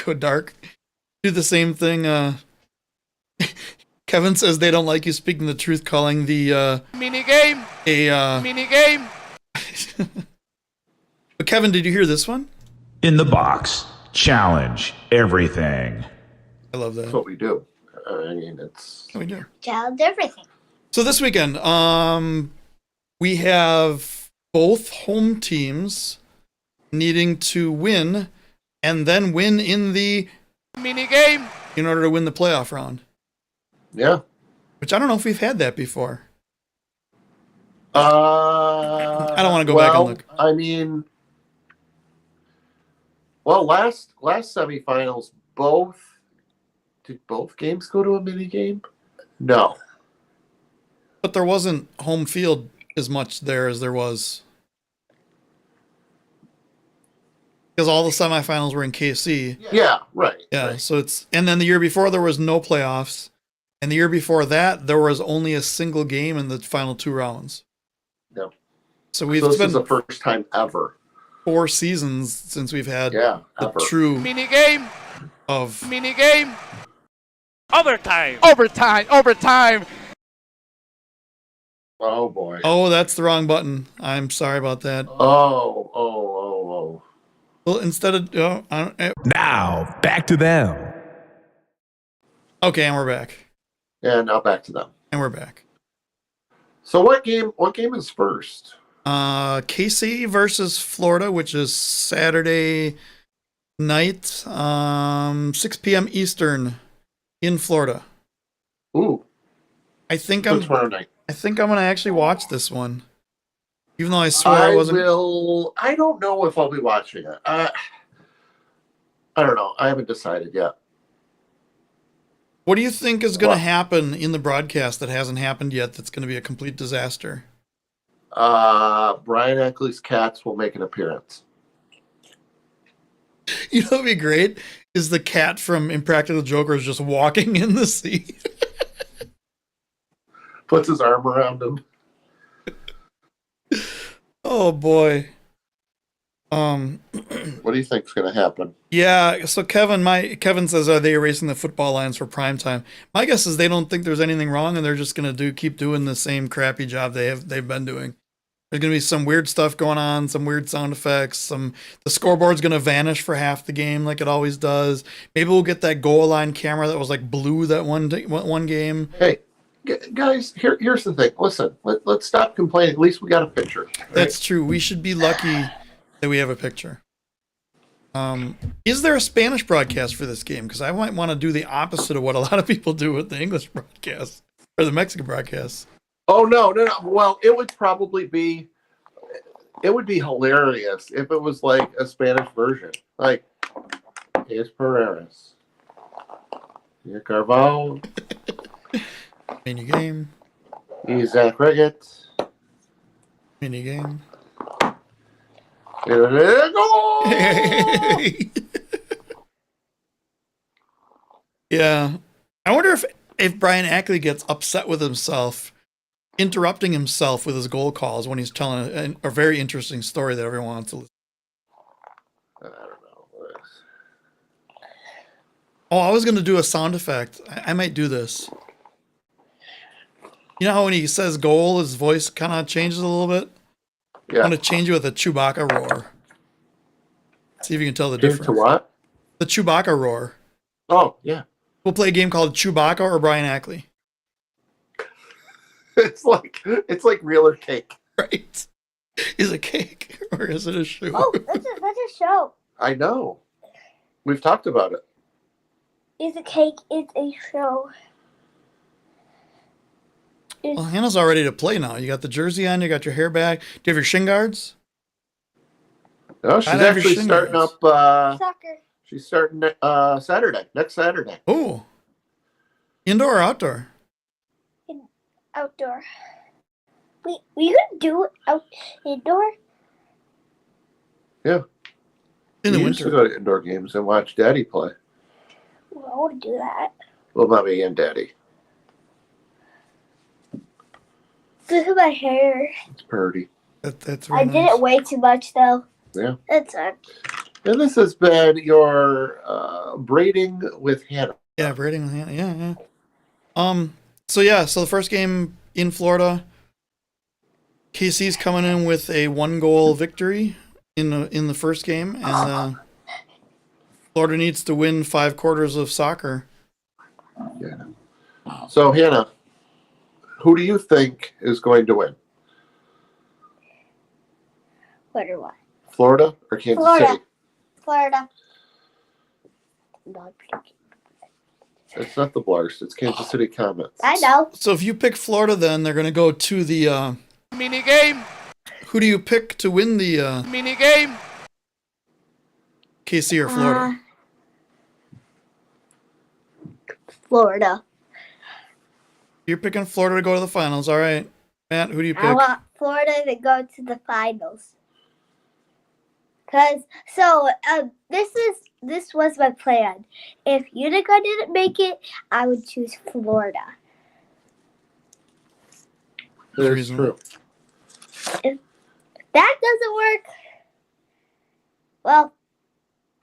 go dark. Do the same thing. Kevin says they don't like you speaking the truth, calling the mini game mini game. But Kevin, did you hear this one? In the Box. Challenge everything. I love that. That's what we do. I mean, it's we do. Challenge everything. So this weekend, we have both home teams needing to win, and then win in the mini game in order to win the playoff round. Yeah. Which I don't know if we've had that before. I don't want to go back and look. I mean, last semifinals, did both games go to a mini game? No. But there wasn't home field as much there as there was. Because all the semifinals were in KC. Yeah, right. Yeah, right. so and then the year before there was no playoffs. And the year before that, there was only a single game in the final 2 rounds. No. So this is the first time ever. 4 seasons since we've had the true mini game of mini game. Overtime. Oh boy. Oh, that's the wrong button. I'm sorry about that. Oh. Well, instead of Now, back to them. okay, and we're back. And now back to them. And we're back. So what game is first? KC versus Florida, which is Saturday night, 6 p.m. Eastern in Florida. Ooh. I think tomorrow night. I think I'm gonna actually watch this one. Even though I swore I wasn't. I don't know if I'll be watching it. I don't know. I haven't decided yet. What do you think is going to happen in the broadcast that hasn't happened yet that's going to be a complete disaster? Brian Eckley's cats will make an appearance. You know what would be great? Is the cat from Impractical Jokers just walking in the seat? Puts his arm around him. Oh, boy. What do you think's going to happen? Yeah, so Kevin says, are they erasing the football lines for prime time? My guess is they don't think there's anything wrong, and they're just going to keep doing the same crappy job they've been doing. There's going to be some weird stuff going on, some weird sound effects, the scoreboard's going to vanish for half the game like it always does. Maybe we'll get that goal line camera that was like blue that one game. Hey, guys, here's the thing. Listen, let's stop complaining. At least we got a picture. Right? That's true. We should be lucky that we have a picture. Is there a Spanish broadcast for this game? Because I might want to do the opposite of what a lot of people do with the English broadcast or the Mexican broadcast. Oh, no. Well, it would be hilarious if it was like a Spanish version. Like, here's Pereira's. Here Carvalho. Mini game. Isaac Riggett. Mini game. Yeah. I wonder if Brian Ackley gets upset with himself, interrupting himself with his goal calls when he's telling a very interesting story that everyone wants to listen. I don't know. Oh, I was going to do a sound effect. I might do this. You know how when he says goal, his voice kind of changes a little bit? Yeah. I'm going to change it with a Chewbacca roar. See if you can tell the difference. To what? The Chewbacca roar. Oh, yeah. We'll play a game called Chewbacca or Brian Ackley. It's like real or cake. Right. Is it cake or is it a shoe? Oh, that's a show. I know. We've talked about it. Is a cake? It's a show. Well, Hannah's all ready to play now. You got the jersey on. You got your hair back. Do you have your shin guards? No, she's actually starting up. Soccer. She's starting Saturday. Next Saturday. Oh. Indoor or outdoor? Outdoor. We could do indoor. Yeah. In the we used winter. to go to indoor games and watch Daddy play. Well, I want to do that. Well, Mommy and Daddy. Look at my hair. It's pretty. That's I did it way too much, though. Yeah. That's it. And this has been your braiding with Hannah. Yeah, braiding with Hannah. Yeah. So the first game in Florida, KC's coming in with a 1-goal victory in the first game, and Florida needs to win 5 quarters of soccer. Yeah. So Hannah, who do you think is going to win? What or what? Florida or Kansas City? Florida. It's not the Blarst. It's Kansas City Comets. I know. So if you pick Florida, then they're going to go to the mini game. Who do you pick to win the mini game? KC or Florida? Florida. You're picking Florida to go to the finals. All right. Matt, who do you pick? I want Florida to go to the finals. This was my plan. If Utica didn't make it, I would choose Florida. That is true. If that doesn't work, well,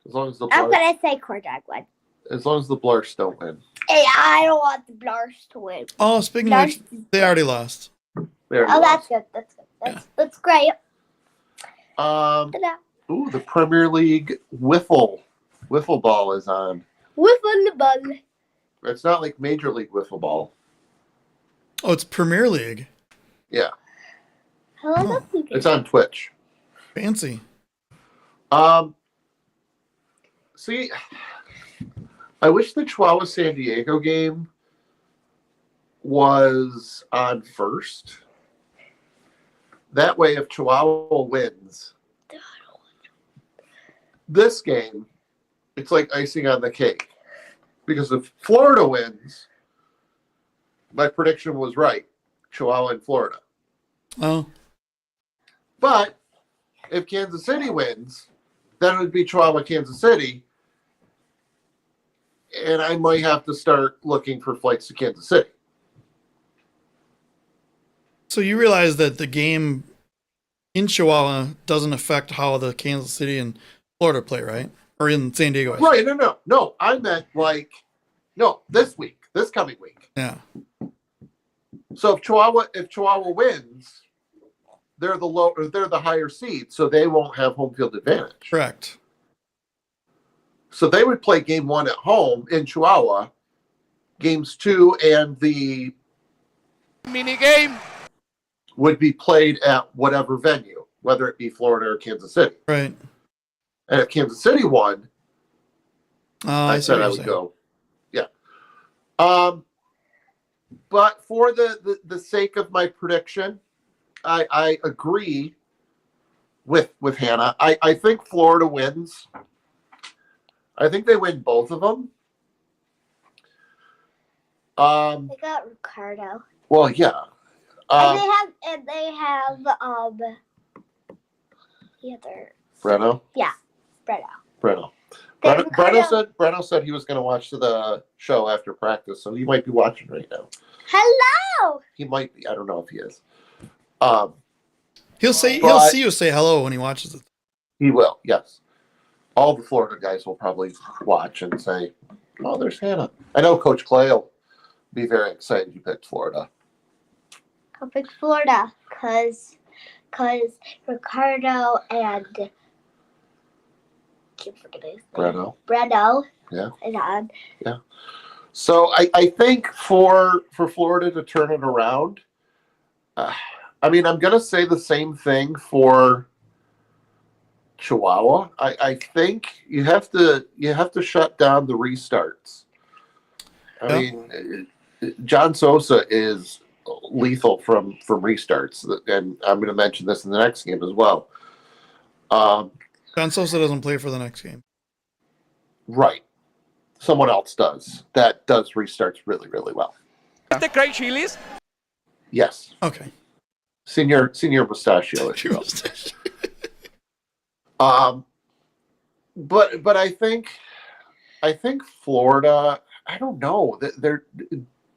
As long as the I'm Blarst, gonna say Corndog win. as long as the Blarst don't win. Hey, I don't want the Blars to win. Oh, speaking of which, they already lost. There Oh, you that's good. That's good. That's great. go. Ta-da. Ooh, the Premier League wiffle ball is on. Whiff on the ball. It's not like Major League wiffle ball. Oh, it's Premier League. Yeah, Hello, it's on Twitch. Fancy. See, I wish the Chihuahua San Diego game was on first. That way, if Chihuahua wins this game, it's like icing on the cake. Because if Florida wins, my prediction was right. Chihuahua and Florida. Oh. But if Kansas City wins, then it would be Chihuahua, Kansas City. And I might have to start looking for flights to Kansas City. So you realize that the game in Chihuahua doesn't affect how the Kansas City and Florida play, right? Or in San Diego. Right, no. I meant this week, this coming week. Yeah. So if Chihuahua wins, they're the higher seed, so they won't have home field advantage. Correct. So they would play game 1 at home in Chihuahua. Games 2 and the mini game would be played at whatever venue, whether it be Florida or Kansas City. Right. And if Kansas City won, I said I would saying. go. Yeah. But for the sake of my prediction, I agree with Hannah. I think Florida wins. I think they win both of them. They got Ricardo. Well, yeah. And they have the other. Breno. Yeah, Breno. Breno. They have Ricardo. Breno said he was going to watch the show after practice, so he might be watching right now. Hello. He might be. I don't know if he is. He'll see you say hello when he watches it. He will. Yes. All the Florida guys will probably watch and say, "Oh, there's Hannah." I know Coach Clay will be very excited you picked Florida. I'll pick Florida because Ricardo and keep forgetting his name. Breno. Yeah. Is on. Yeah. So I think for Florida to turn it around, I mean, I'm going to say the same thing for Chihuahua. I think you have to shut down the restarts. I mean, John Sosa is lethal from restarts, and I'm going to mention this in the next game as well. John Sosa doesn't play for the next game. Right. Someone else does. That does restarts really, really well. the great chilis. Yes. Okay. Senior Mustachio. if you will. But I think Florida, I don't know. They're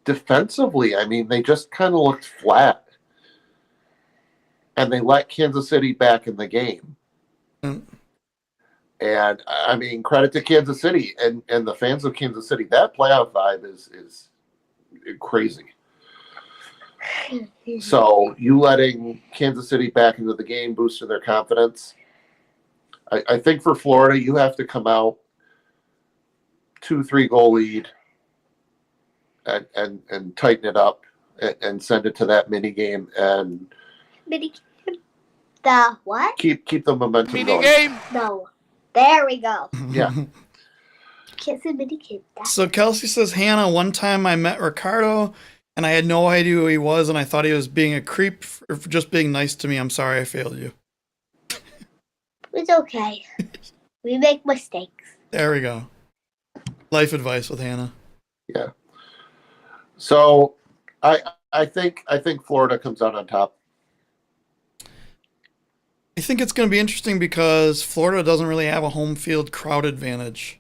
defensively, I mean, they just kind of looked flat. And they let Kansas City back in the game. Mm. And I mean, credit to Kansas City and the fans of Kansas City. That playoff vibe is crazy. So you letting Kansas City back into the game boosted their confidence. I think for Florida, you have to come out 2-3 goal lead and tighten it up and send it to that mini game and The what? keep the momentum Mini going. game. No. There we go. Yeah. Kiss a mini kid. So Kelsey says, Hannah, one time I met Ricardo and I had no idea who he was and I thought he was being a creep for just being nice to me. I'm sorry I failed you. It's okay. We make mistakes. There we go. Life advice with Hannah. Yeah. So I think Florida comes out on top. I think it's going to be interesting because Florida doesn't really have a home field crowd advantage,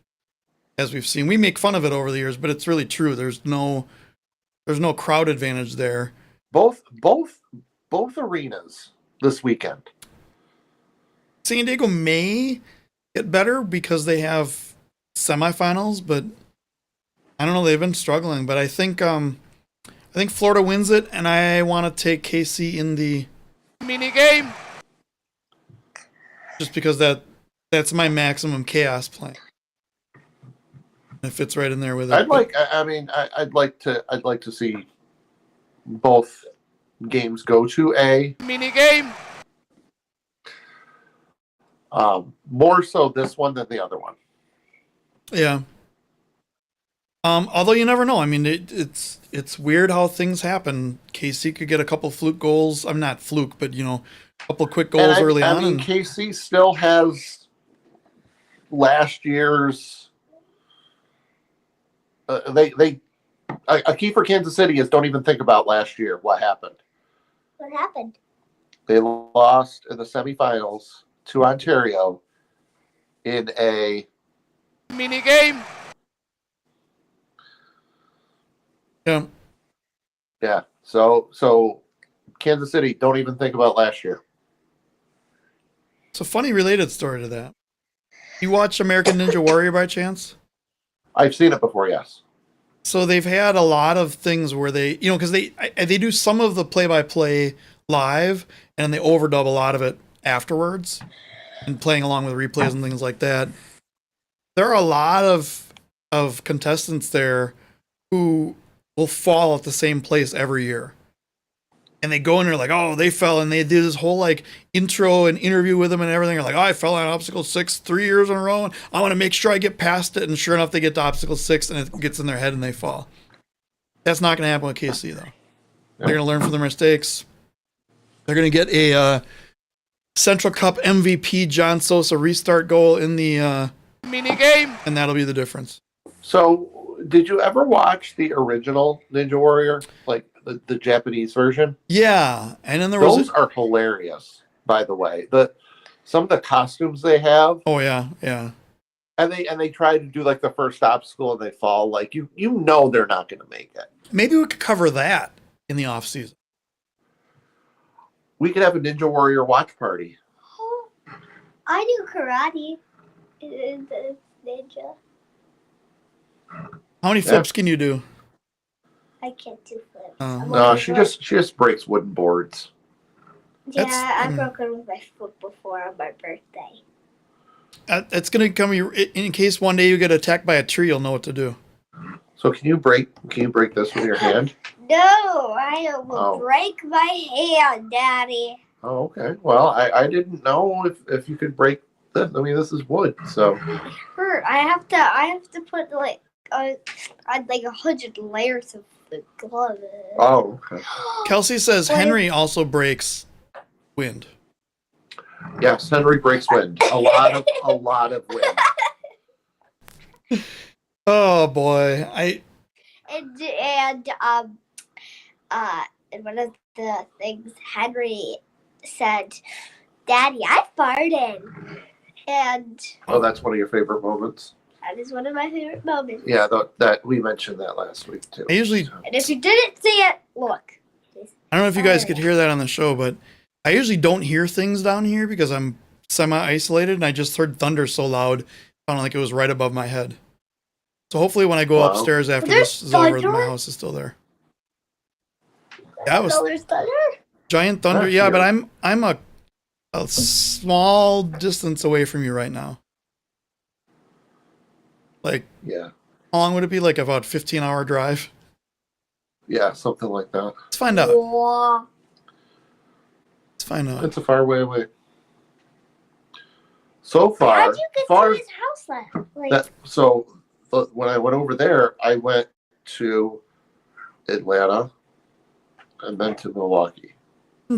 as we've seen. We make fun of it over the years, but it's really true. There's no crowd advantage there. Both arenas this weekend. San Diego may get better because they have semifinals, but I don't know. They've been struggling, but I think Florida wins it, and I want to take KC in the Mini game. just because that's my maximum chaos plan. It fits right in there with it. I'd like to see both games go to a Mini game. more so this one than the other one. Yeah. Although you never know. I mean, it's weird how things happen. KC could get a couple fluke goals. I'm not fluke, but couple quick goals early on. I mean, KC still has last year's. A key for Kansas City is don't even think about last year. What happened? What happened? They lost in the semifinals to Ontario in a mini game. Yeah. Yeah. So Kansas City, don't even think about last year. It's a funny related story to that. You watch American Ninja Warrior by chance? I've seen it before, yes. So they've had a lot of things where they, because they do some of the play-by-play live, and they overdub a lot of it afterwards, and playing along with replays and things like that. There are a lot of contestants there who will fall at the same place every year. And they go in there like, oh, they fell, and they do this whole like intro and interview with them and everything. They're like, oh, I fell on obstacle 6 3 years in a row, and I want to make sure I get past it. And sure enough, they get to obstacle 6, and it gets in their head, and they fall. That's not going to happen with KC though. They're going to learn from their mistakes. They're going to get a Central Cup MVP John Sosa restart goal in the Mini game. and that'll be the difference. So, did you ever watch the original Ninja Warrior, like the Japanese version? Yeah, and then there Those are hilarious, by the way. Some of the costumes they have. Oh yeah, yeah. And they try to do like the first obstacle and they fall. Like you know they're not going to make it. Maybe we could cover that in the off season. We could have a Ninja Warrior watch party. Oh, I do karate. Ninja. How many flips can you do? I can't do flips. Oh. No, she just breaks wooden boards. Yeah, That's- I broke it with my foot before on my birthday. It's gonna come in case one day you get attacked by a tree. You'll know what to do. So can you break this with your hand? No, I will Oh. break my hand, Daddy. Oh, okay. Well, I didn't know if you could break this. I mean, this is wood, so It hurt. I have to put like 100 layers of the glove. oh, okay. Kelsey says Wait. Henry also breaks wind. Yes, Henry breaks wind. A lot of wind. Oh boy, And one of the things Henry said, Daddy, I farted. And Oh, that's one of your favorite moments. that is one of my favorite moments. Yeah, that we mentioned that last week too. I usually And if you didn't see it, look. I don't know if you guys could hear that on the show, but I usually don't hear things down here because I'm semi-isolated, and I just heard thunder so loud, sounded like it was right above my head. So hopefully when I go Wow. upstairs after There's this is over, thunder? my house is still there. That was So there's thunder. giant thunder. That's Yeah, but weird. I'm a small distance away from you right now. Like, Yeah, how long would it be? Like about 15-hour drive? yeah, something like that. Let's find out. Whoa. Let's find out. It's a far way away. So far, How'd you get far to his house then? Like, when I went over there, I went to Atlanta and then to Milwaukee.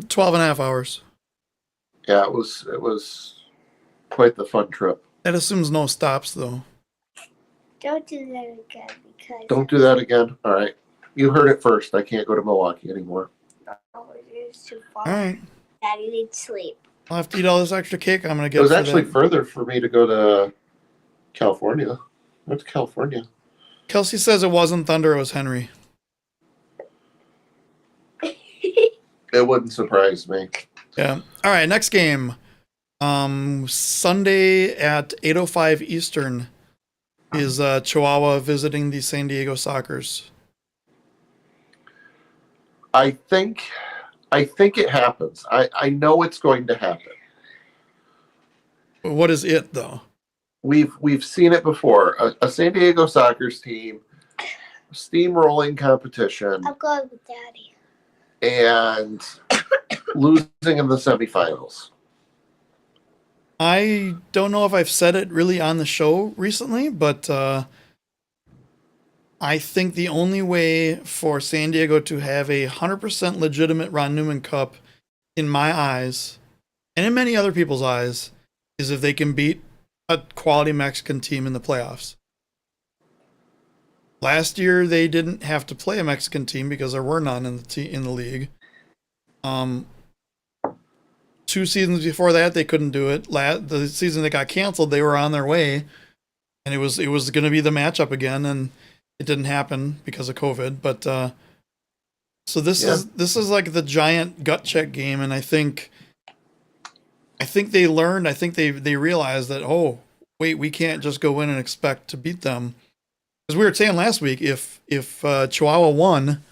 12 and a half hours. Yeah, it was quite the fun trip. That assumes no stops, though. don't do that again because Don't do that again. All right, you heard it first. I can't go to Milwaukee anymore. it's too far. All right. Daddy needs sleep. I'll have to eat all this extra cake I'm going to It get was for actually that. further for me to go to California. I went to California. Kelsey says it wasn't Thunder, it was Henry. It wouldn't surprise me. Yeah. All right, next game. Sunday at 8:05 Eastern is Chihuahua visiting the San Diego Sockers. I think it happens. I know it's going to happen. What is it, though? We've seen it before. A San Diego Sockers team, steamrolling competition, I'm going with Daddy. and losing in the semifinals. I don't know if I've said it really on the show recently, but I think the only way for San Diego to have a 100% legitimate Ron Newman Cup, in my eyes, and in many other people's eyes, is if they can beat a quality Mexican team in the playoffs. Last year, they didn't have to play a Mexican team because there were none in the league. 2 seasons before that, they couldn't do it. The season that got canceled, they were on their way, and it was going to be the matchup again, and it didn't happen because of COVID. But so this is like the giant gut check game, and I think they learned. I think they realized that, oh wait, we can't just go in and expect to beat them, because we were saying last week if Chihuahua won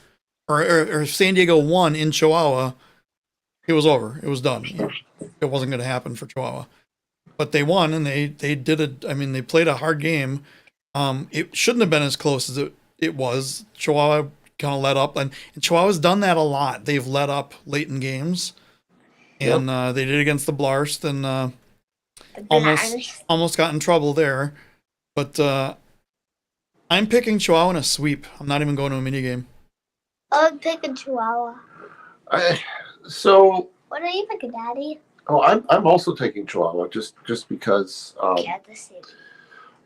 or San Diego won in Chihuahua, it was over. It was done. It wasn't going to happen for Chihuahua. But they won, and they did it. I mean, they played a hard game. It shouldn't have been as close as it was. Chihuahua kind of let up, and Chihuahua's done that a lot. They've let up late in games, and they did it against the Blarst, and almost got in trouble there. But I'm picking Chihuahua in a sweep. I'm not even going to a mini game. I'm picking Chihuahua. So. What are you picking, Daddy? Oh, I'm also taking Chihuahua just because. The same.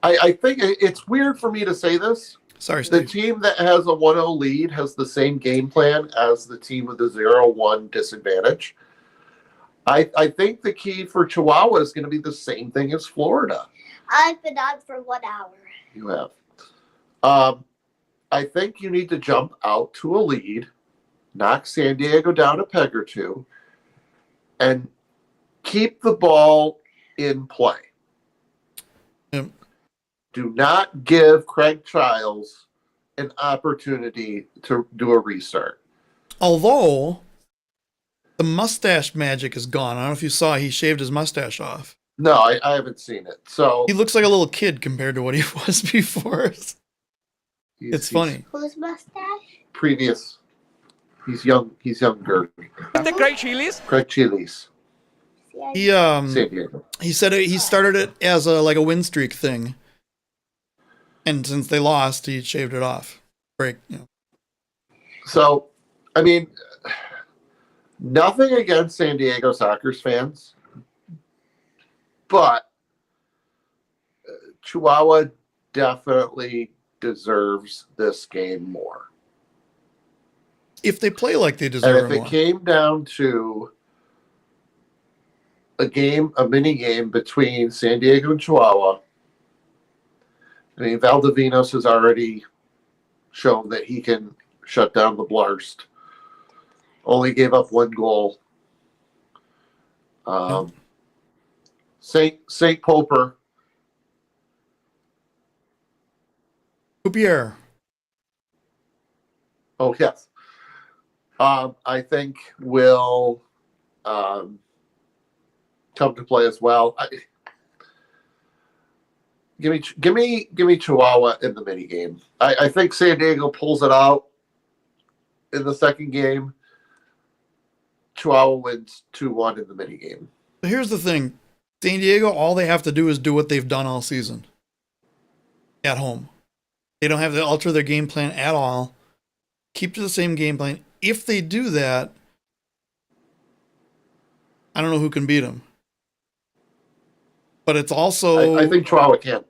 I think it's weird for me to say this. Sorry, Steve. The team that has a 1-0 lead has the same game plan as the team with the 0-1 disadvantage. I think the key for Chihuahua is going to be the same thing as Florida. I've been on for 1 hour. You have. I think you need to jump out to a lead, knock San Diego down a peg or two, and keep the ball in play. Yep. Do not give Craig Childs an opportunity to do a restart. Although the mustache magic is gone. I don't know if you saw, he shaved his mustache off. No, I haven't seen it. So he looks like a little kid compared to what he was before. It's funny. Whose mustache? Previous. He's young. He's younger. The Craig Chilis? Craig Chilis. He San Diego. he said he started it as a win streak thing, and since they lost, he shaved it off. Break. So, I mean, nothing against San Diego Sockers fans, but Chihuahua definitely deserves this game more. If they play like they deserve, and if it came down to a mini game between San Diego and Chihuahua, I mean, Valdivinos has already shown that he can shut down the Blarst. Only gave up 1 goal. St. Poper. Coupier. Oh, yes. I think will come to play as well. Give me Chihuahua in the mini game. I think San Diego pulls it out in the second game. Chihuahua wins 2-1 in the mini game. Here's the thing. San Diego, all they have to do is do what they've done all season. At home. They don't have to alter their game plan at all. Keep to the same game plan. If they do that, I don't know who can beat them. But it's also... I think Chihuahua can.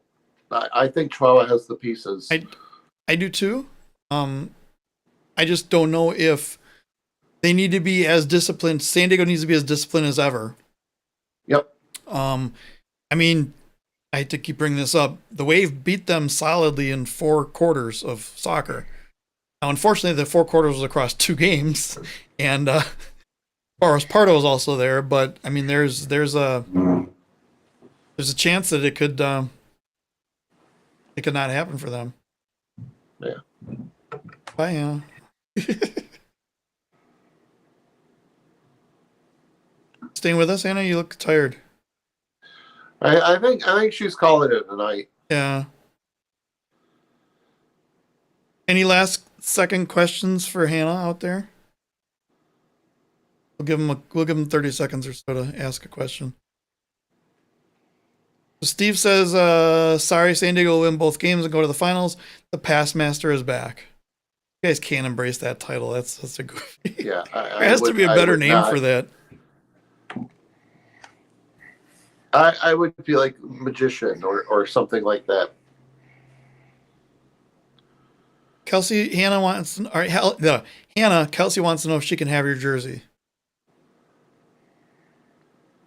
I think Chihuahua has the pieces. I do too. I just don't know if they need to be as disciplined. San Diego needs to be as disciplined as ever. Yep. I mean, I hate to keep bringing this up. The Wave beat them solidly in 4 quarters of soccer. Now, unfortunately, the 4 quarters was across 2 games, and Boris Pardo was also there. But I mean, there's a chance that it could not happen for them. Yeah. Bye, Hannah. Staying with us, Hannah? You look tired. I think she's calling it tonight. Yeah. Any last second questions for Hannah out there? We'll give them 30 seconds or so to ask a question. So Steve says, sorry, San Diego will win both games and go to the finals. The Pass Master is back. You guys can't embrace that title. That's a goofy. Yeah. There has to be a better name for that. I would be like magician or something like that. Hannah wants to know if she can have your jersey.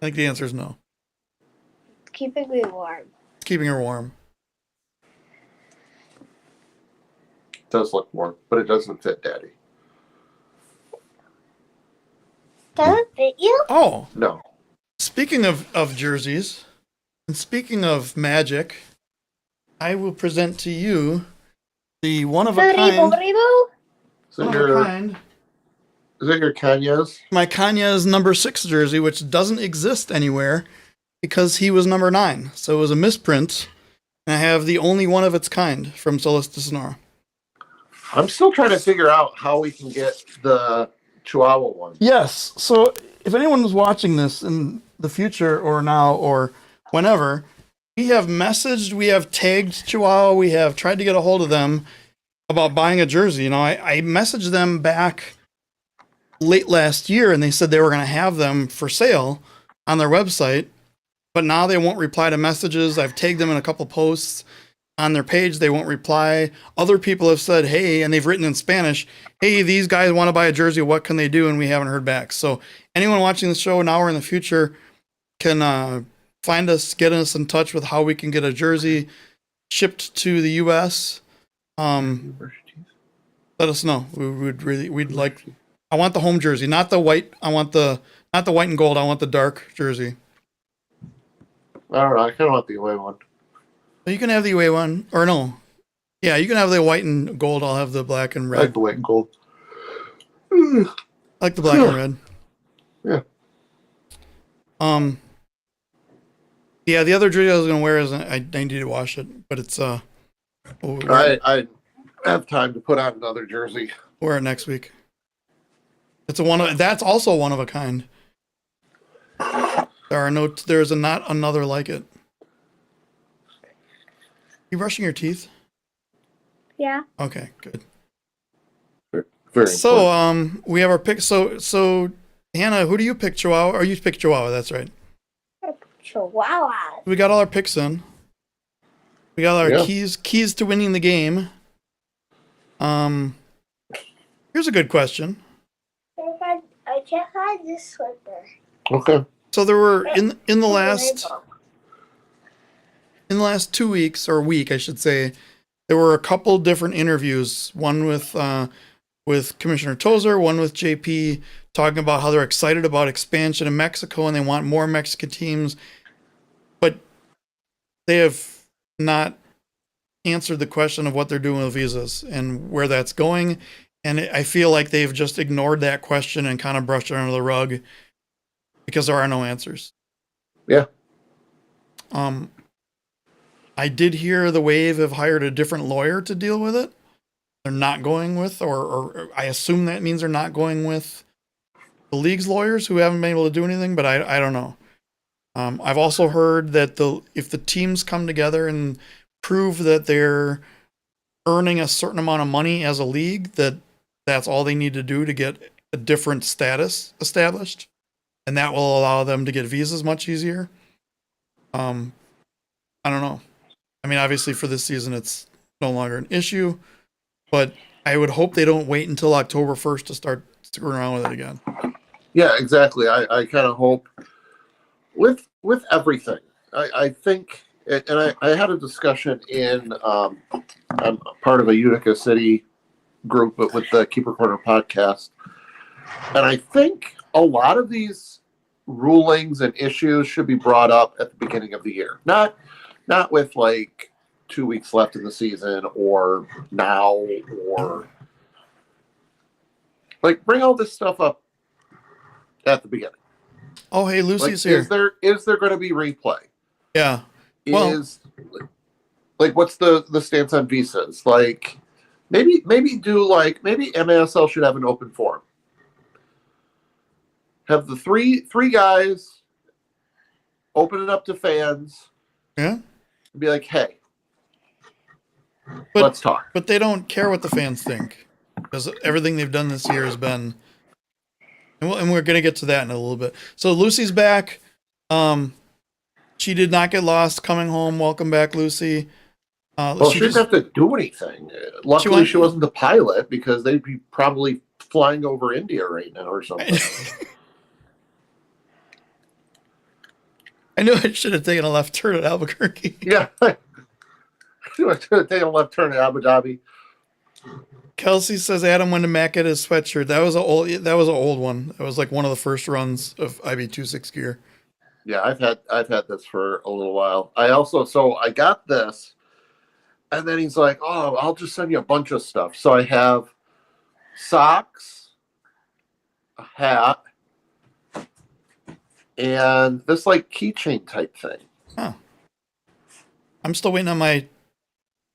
I think the answer is no. Keeping me warm. It's keeping her warm. It does look warm, but it doesn't fit Daddy. Does it fit you? Oh, No. speaking of jerseys, and speaking of magic, I will present to you the one of a kind. Is it your Kanye's? My Kanye's number 6 jersey, which doesn't exist anywhere because he was number 9. So it was a misprint. And I have the only one of its kind from Solis de Sonora. I'm still trying to figure out how we can get the Chihuahua one. Yes. So if anyone is watching this in the future or now or whenever, we have messaged, we have tagged Chihuahua, we have tried to get a hold of them about buying a jersey. You know, I messaged them back late last year and they said they were going to have them for sale on their website, but now they won't reply to messages. I've tagged them in a couple posts on their page. They won't reply. Other people have said, hey, and they've written in Spanish, hey, these guys want to buy a jersey. What can they do? And we haven't heard back. So anyone watching the show now or in the future can find us, get us in touch with how we can get a jersey shipped to the U.S. Let us know. We'd like, I want the home jersey, not the white. Not the white and gold. I want the dark jersey. I don't know. I kind of want the away one. Well, you can have the away one, or no. Yeah, you can have the white and gold. I'll have the black and red. I like the white and gold. I like the black and red. Yeah. Yeah, the other jersey I was gonna wear is I need to wash it, but it's I have time to put on another jersey. wear it next week. That's also one of a kind. There's not another like it. You brushing your teeth? Yeah. Okay, good. Very So, important. we have our pick. So, Hannah, who do you pick, Chihuahua? Or you pick Chihuahua? That's right. Chihuahua. We got all our picks in. We got our keys to winning the game. Here's a good question. I can't find this slipper. Okay. So there were in the last 2 weeks, or week, I should say, there were a couple different interviews. One with Commissioner Tozer, one with JP, talking about how they're excited about expansion in Mexico and they want more Mexican teams, but they have not answered the question of what they're doing with visas and where that's going. And I feel like they've just ignored that question and kind of brushed it under the rug because there are no answers. Yeah. I did hear the Wave have hired a different lawyer to deal with it. They're not going with, or I assume that means they're not going with the league's lawyers who haven't been able to do anything, but I don't know. I've also heard that if the teams come together and prove that they're earning a certain amount of money as a league, that's all they need to do to get a different status established, and that will allow them to get visas much easier. I don't know. I mean, obviously for this season, it's no longer an issue, but I would hope they don't wait until October 1st to start screwing around with it again. Yeah, exactly. I kind of hope with everything. I think, and I had a discussion in, I'm part of a Utica City group with the Keeper Corner podcast, and I think a lot of these rulings and issues should be brought up at the beginning of the year, not with like 2 weeks left in the season or now, or like bring all this stuff up at the beginning. Oh, hey, Lucy's like, here. Is there going to be replay? Yeah. Well, What's the stance on visas? Like maybe MASL should have an open forum. Have the three guys open it up to fans. Yeah. And be like, hey, let's talk. But they don't care what the fans think because everything they've done this year has been. And we're going to get to that in a little bit. So Lucy's back. She did not get lost coming home. Welcome back, Lucy. Well, she didn't have to do anything. Luckily, she wasn't the pilot because they'd be probably flying over India right now or something. I knew I should have taken a left turn at Albuquerque. Yeah. I should have taken a left turn at Abu Dhabi. Kelsey says Adam went to Mac get his sweatshirt. That was an old one. That was like one of the first runs of IB26 gear. Yeah, I've had this for a little while. I got this, and then he's like, "Oh, I'll just send you a bunch of stuff." So I have socks, a hat, and this like keychain type thing. Huh. I'm still waiting on my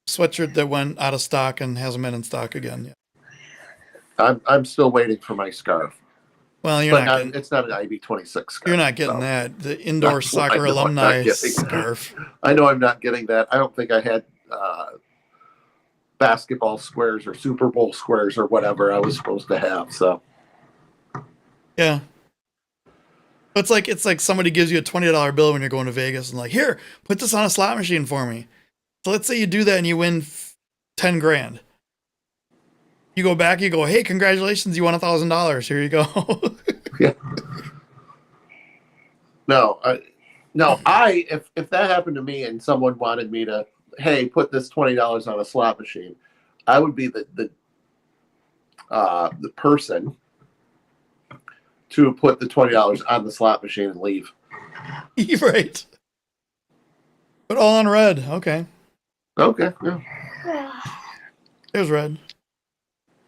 sweatshirt that went out of stock and hasn't been in stock again yet. I'm still waiting for my scarf. Well, it's not an IB26 scarf. You're not getting that. The indoor soccer alumni scarf. I know I'm not getting that. I don't think I had basketball squares or Super Bowl squares or whatever I was supposed to have. So yeah. It's like somebody gives you a $20 bill when you're going to Vegas and like, here, put this on a slot machine for me. So let's say you do that and you win 10 grand. You go back, you go, hey, congratulations, you won $1,000. Here you go. Yeah. If that happened to me and someone wanted me to, hey, put this $20 on a slot machine, I would be the person to put the $20 on the slot machine and leave. Right. But all on red. Okay. Okay. Yeah. There's red.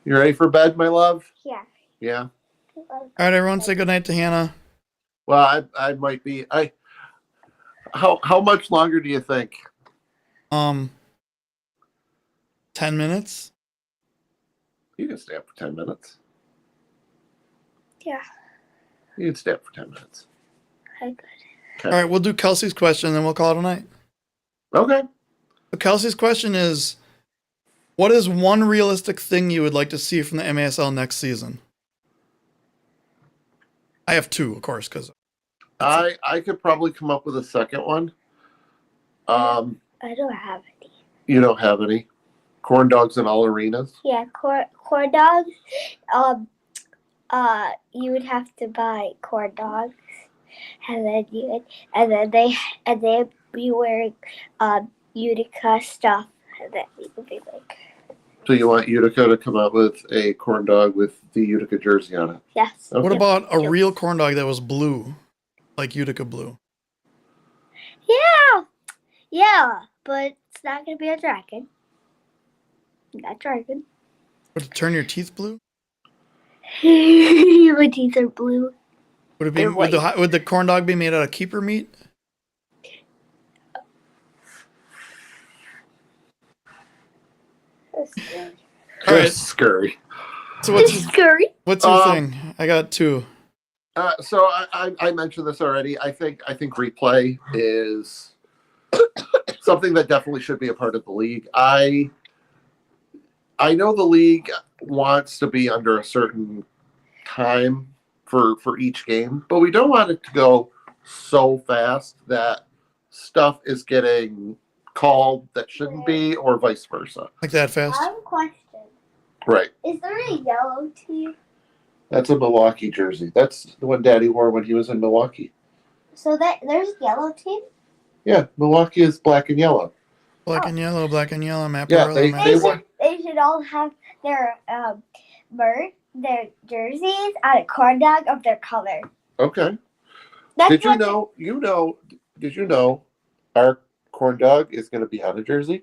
You ready for bed, my love? Yeah. Yeah. All right, everyone, say goodnight to Hannah. Well, I might be. How much longer do you think? 10 minutes. You can stay up for 10 minutes. Yeah. You can stay up for 10 minutes. Okay. All right, we'll do Kelsey's question, and then we'll call it a night. Okay. So Kelsey's question is, what is one realistic thing you would like to see from the MASL next season? I have two, of course, because I could probably come up with a second one. I don't have any. You don't have any? Corn dogs in all arenas? Yeah, corn dogs. You would have to buy corn dogs, and then they'd be wearing Utica stuff, and then we would be like. So you want Utica to come out with a corn dog with the Utica jersey on it? Yes. Okay. What about a real corn dog that was blue, like Utica blue? Yeah, but it's not gonna be a dragon. Not dragon. Would it turn your teeth blue? My teeth are blue. Would it be? Would the corn dog be made out of keeper meat? All right, scurry. So what's your Um, thing? I got two. So I mentioned this already. I think replay is something that definitely should be a part of the league. I know the league wants to be under a certain time for each game, but we don't want it to go so fast that stuff is getting called that shouldn't be, or vice versa. Like that fast? I have a question. Right. Is there a yellow team? That's a Milwaukee jersey. That's the one Daddy wore when he was in Milwaukee. So there's a yellow team? Yeah, Milwaukee is black and yellow. Black and yellow, Matt Yeah, Barlow, They should all have their their jerseys on a corn dog of their color. Okay. That's Did you what know? Did you know our corn dog is going to be on a jersey?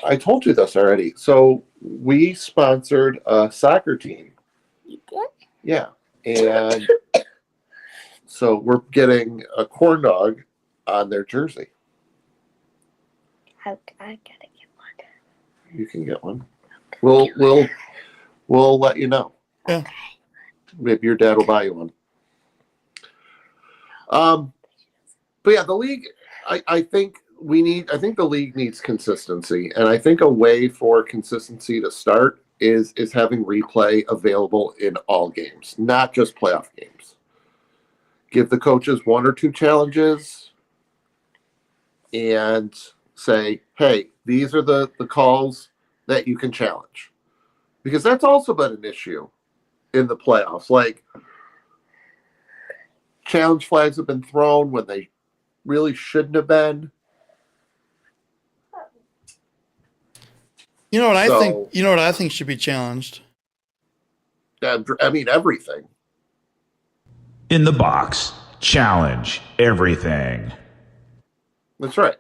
I told you this already. So we sponsored a soccer team. You did? Yeah, and so we're getting a corn dog on their jersey. I gotta get one. You can get one. We'll let you know. Yeah. Maybe your dad will buy you one. But yeah, the league. I think the league needs consistency, and I think a way for consistency to start is having replay available in all games, not just playoff games. give the coaches 1 or 2 challenges and say, hey, these are the calls that you can challenge. Because that's also been an issue in the playoffs. Like, challenge flags have been thrown when they really shouldn't have been. You know what I think? You know what I think should be challenged? I mean, everything. In the box, challenge everything. That's right.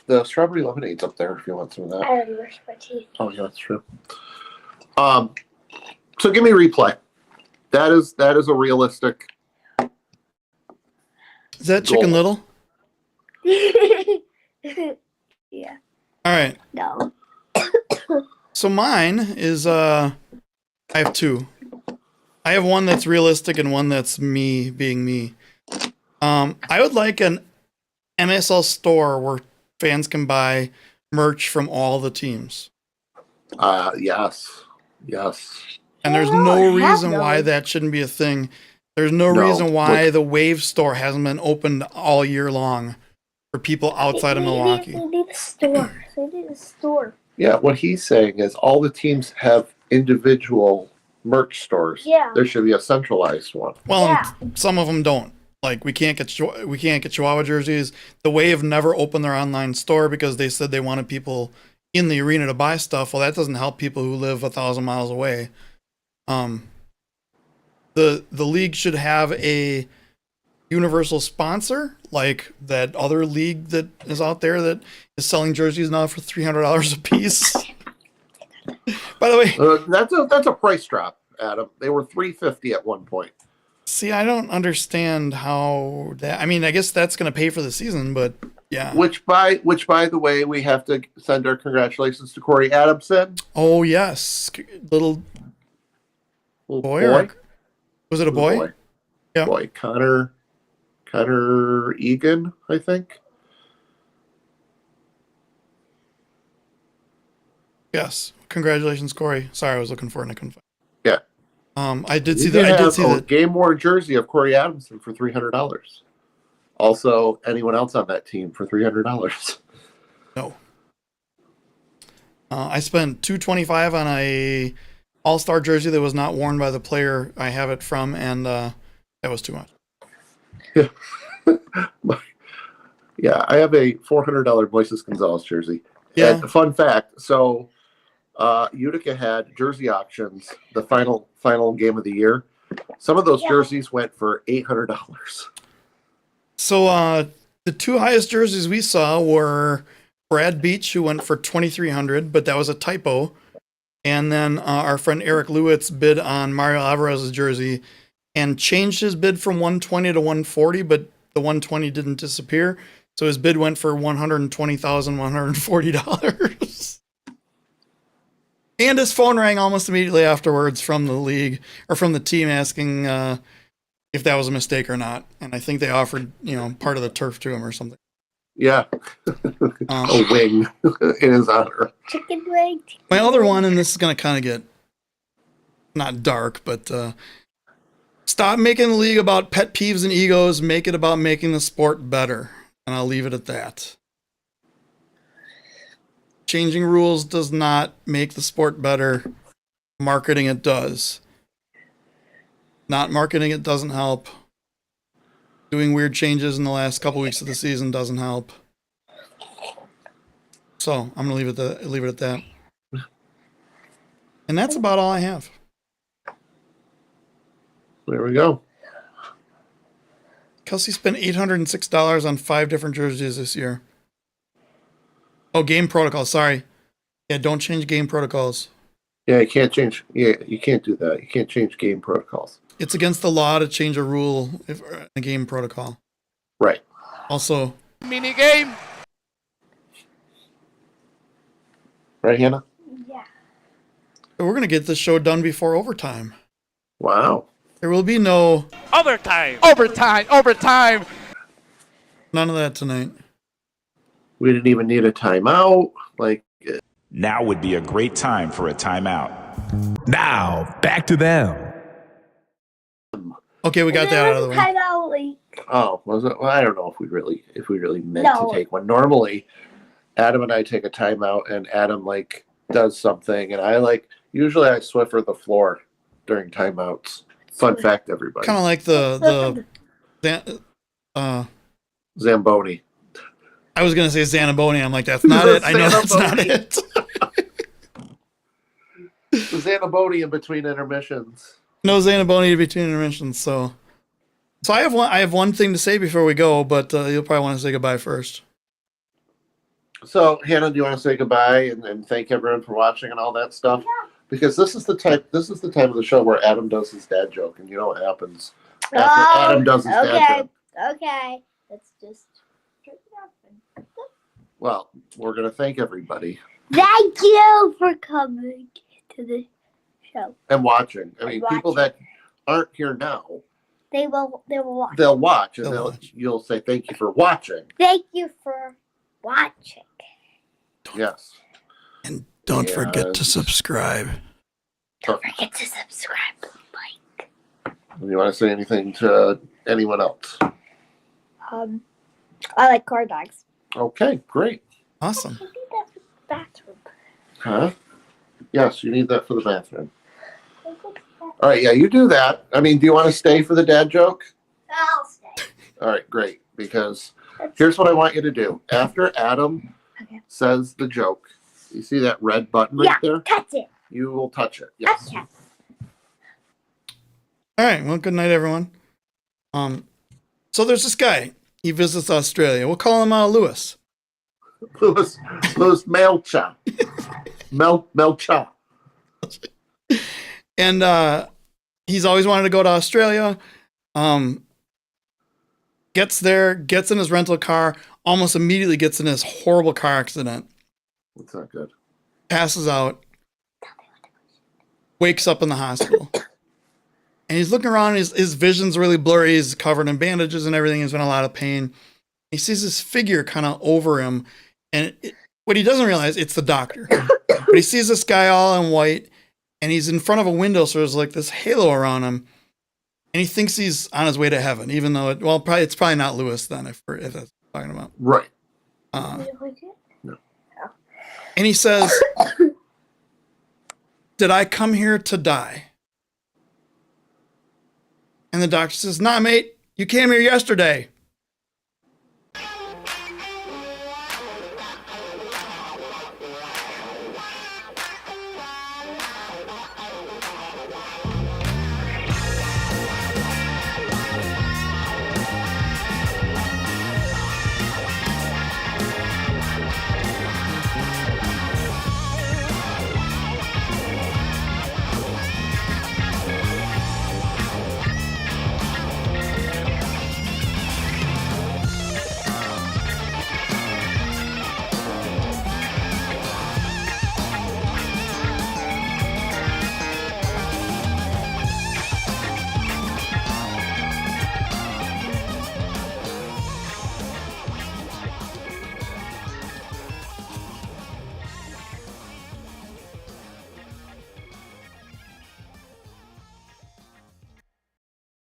The strawberry lemonade's up there if you want some of that. I already brushed my teeth. Oh, yeah, that's true. So give me replay. That is a realistic. Is that Chicken Little? Yeah. All right. No. So mine is I have 2. I have one that's realistic and one that's me being me. I would like an MASL store where fans can buy merch from all the teams. Yes. And there's no reason why that shouldn't be a thing. There's no reason why the Wave store hasn't been opened all year long for people outside of Milwaukee. They need a store. They need a store. Yeah, what he's saying is all the teams have individual merch stores. Yeah. There should be a centralized one. Well, some of them don't. Like, we can't get Chihuahua jerseys. The Wave never opened their online store because they said they wanted people in the arena to buy stuff. Well, that doesn't help people who live 1,000 miles away. The league should have a universal sponsor, like that other league that is out there that is selling jerseys now for $300 a piece. By the way, that's a price drop, Adam. They were $350 at one point. See, I don't understand how that. I mean, I guess that's going to pay for the season, but yeah. Which by the way, we have to send our congratulations to Corey Adamson. Oh yes, little boy. Or, was it a boy? Yeah, boy. Connor Egan, I think. Yes, congratulations, Corey. Sorry, I was looking for it and I couldn't find it. Yeah. I did see that. I did see the game worn jersey of Corey Adamson for $300. Also, anyone else on that team for $300. No. I spent $225 on a All-Star jersey that was not worn by the player I have it from, and that was too much. Yeah, I have a $400 Moises Gonzalez jersey. Yeah. And fun fact, so Utica had jersey auctions the final game of the year. Some of those jerseys went for $800. So the 2 highest jerseys we saw were Brad Beach, who went for $2,300, but that was a typo. And then our friend Eric Lewitz bid on Mario Alvarez's jersey and changed his bid from $120 to $140, but the $120 didn't disappear. So his bid went for $120,140. And his phone rang almost immediately afterwards from the league or from the team asking if that was a mistake or not. And I think they offered, part of the turf to him or something. Yeah. A wing in his honor. Chicken wing. My other one, and this is going to kind of get not dark, but stop making the league about pet peeves and egos. Make it about making the sport better. And I'll leave it at that. Changing rules does not make the sport better. Marketing it does. Not marketing it doesn't help. Doing weird changes in the last couple weeks of the season doesn't help. So I'm gonna leave it at that. And that's about all I have. There we go. Kelsey spent $806 on 5 different jerseys this year. Oh, game protocols. Sorry. Yeah, don't change game protocols. Yeah, you can't change. Yeah, you can't do that. You can't change game protocols. It's against the law to change a rule if a game protocol. Right. Also, mini game. Right, Hannah? Yeah. We're gonna get this show done before overtime. Wow. There will be no Overtime. None of that tonight. We didn't even need a timeout. Now would be a great time for a timeout. Now, back to them. Okay, we got that out of the way. Timeout leak. Oh, was it? Well, I don't know if we really meant No. to take one. Normally, Adam and I take a timeout, and Adam like does something, and I usually I Swiffer the floor during timeouts. Fun fact, everybody. Kind of like the Zamboni. I was gonna say Zanaboni. I'm like, that's not it. I know that's not it. The Zamboni in between intermissions. No Zanaboni between intermissions. So I have one thing to say before we go, but you'll probably want to say goodbye first. So, Hannah, do you want to say goodbye and thank everyone for watching and all that stuff? Yeah. Because this is the time of the show where Adam does his dad joke, and you know what happens after Adam does his dad joke. Okay. Let's just turn it off. Well, we're gonna thank everybody. Thank you for coming to the show. And watching. I mean, people that aren't here now, they will watch. They'll watch, and you'll say thank you for watching. Thank you for watching. Yes. And don't forget to subscribe. Don't forget to subscribe. Like. You want to say anything to anyone else? I like corn dogs. Okay, great. Awesome. I need that for the bathroom. Huh? Yes, you need that for the bathroom. All right, yeah, you do that. I mean, do you want to stay for the dad joke? I'll stay. All right, great. Because here's what I want you to do. After Adam says the joke, you see that red button right there? Touch it. You will touch it. Yes. Okay. All right. Well, good night, everyone. So there's this guy. He visits Australia. We'll call him Lewis. Lewis Melcha. Melcha. And he's always wanted to go to Australia. Gets there, gets in his rental car, almost immediately gets in this horrible car accident. That's not good. Passes out. Wakes up in the hospital. And he's looking around. His vision's really blurry. He's covered in bandages and everything. He's in a lot of pain. He sees this figure kind of over him. And what he doesn't realize, it's the doctor. But he sees this guy all in white. And he's in front of a window, so there's like this halo around him. And he thinks he's on his way to heaven, even though it's probably not Lewis then, if that's what I'm talking about. Right. No. And he says, "Did I come here to die?" And the doctor says, "Nah, mate, you came here yesterday."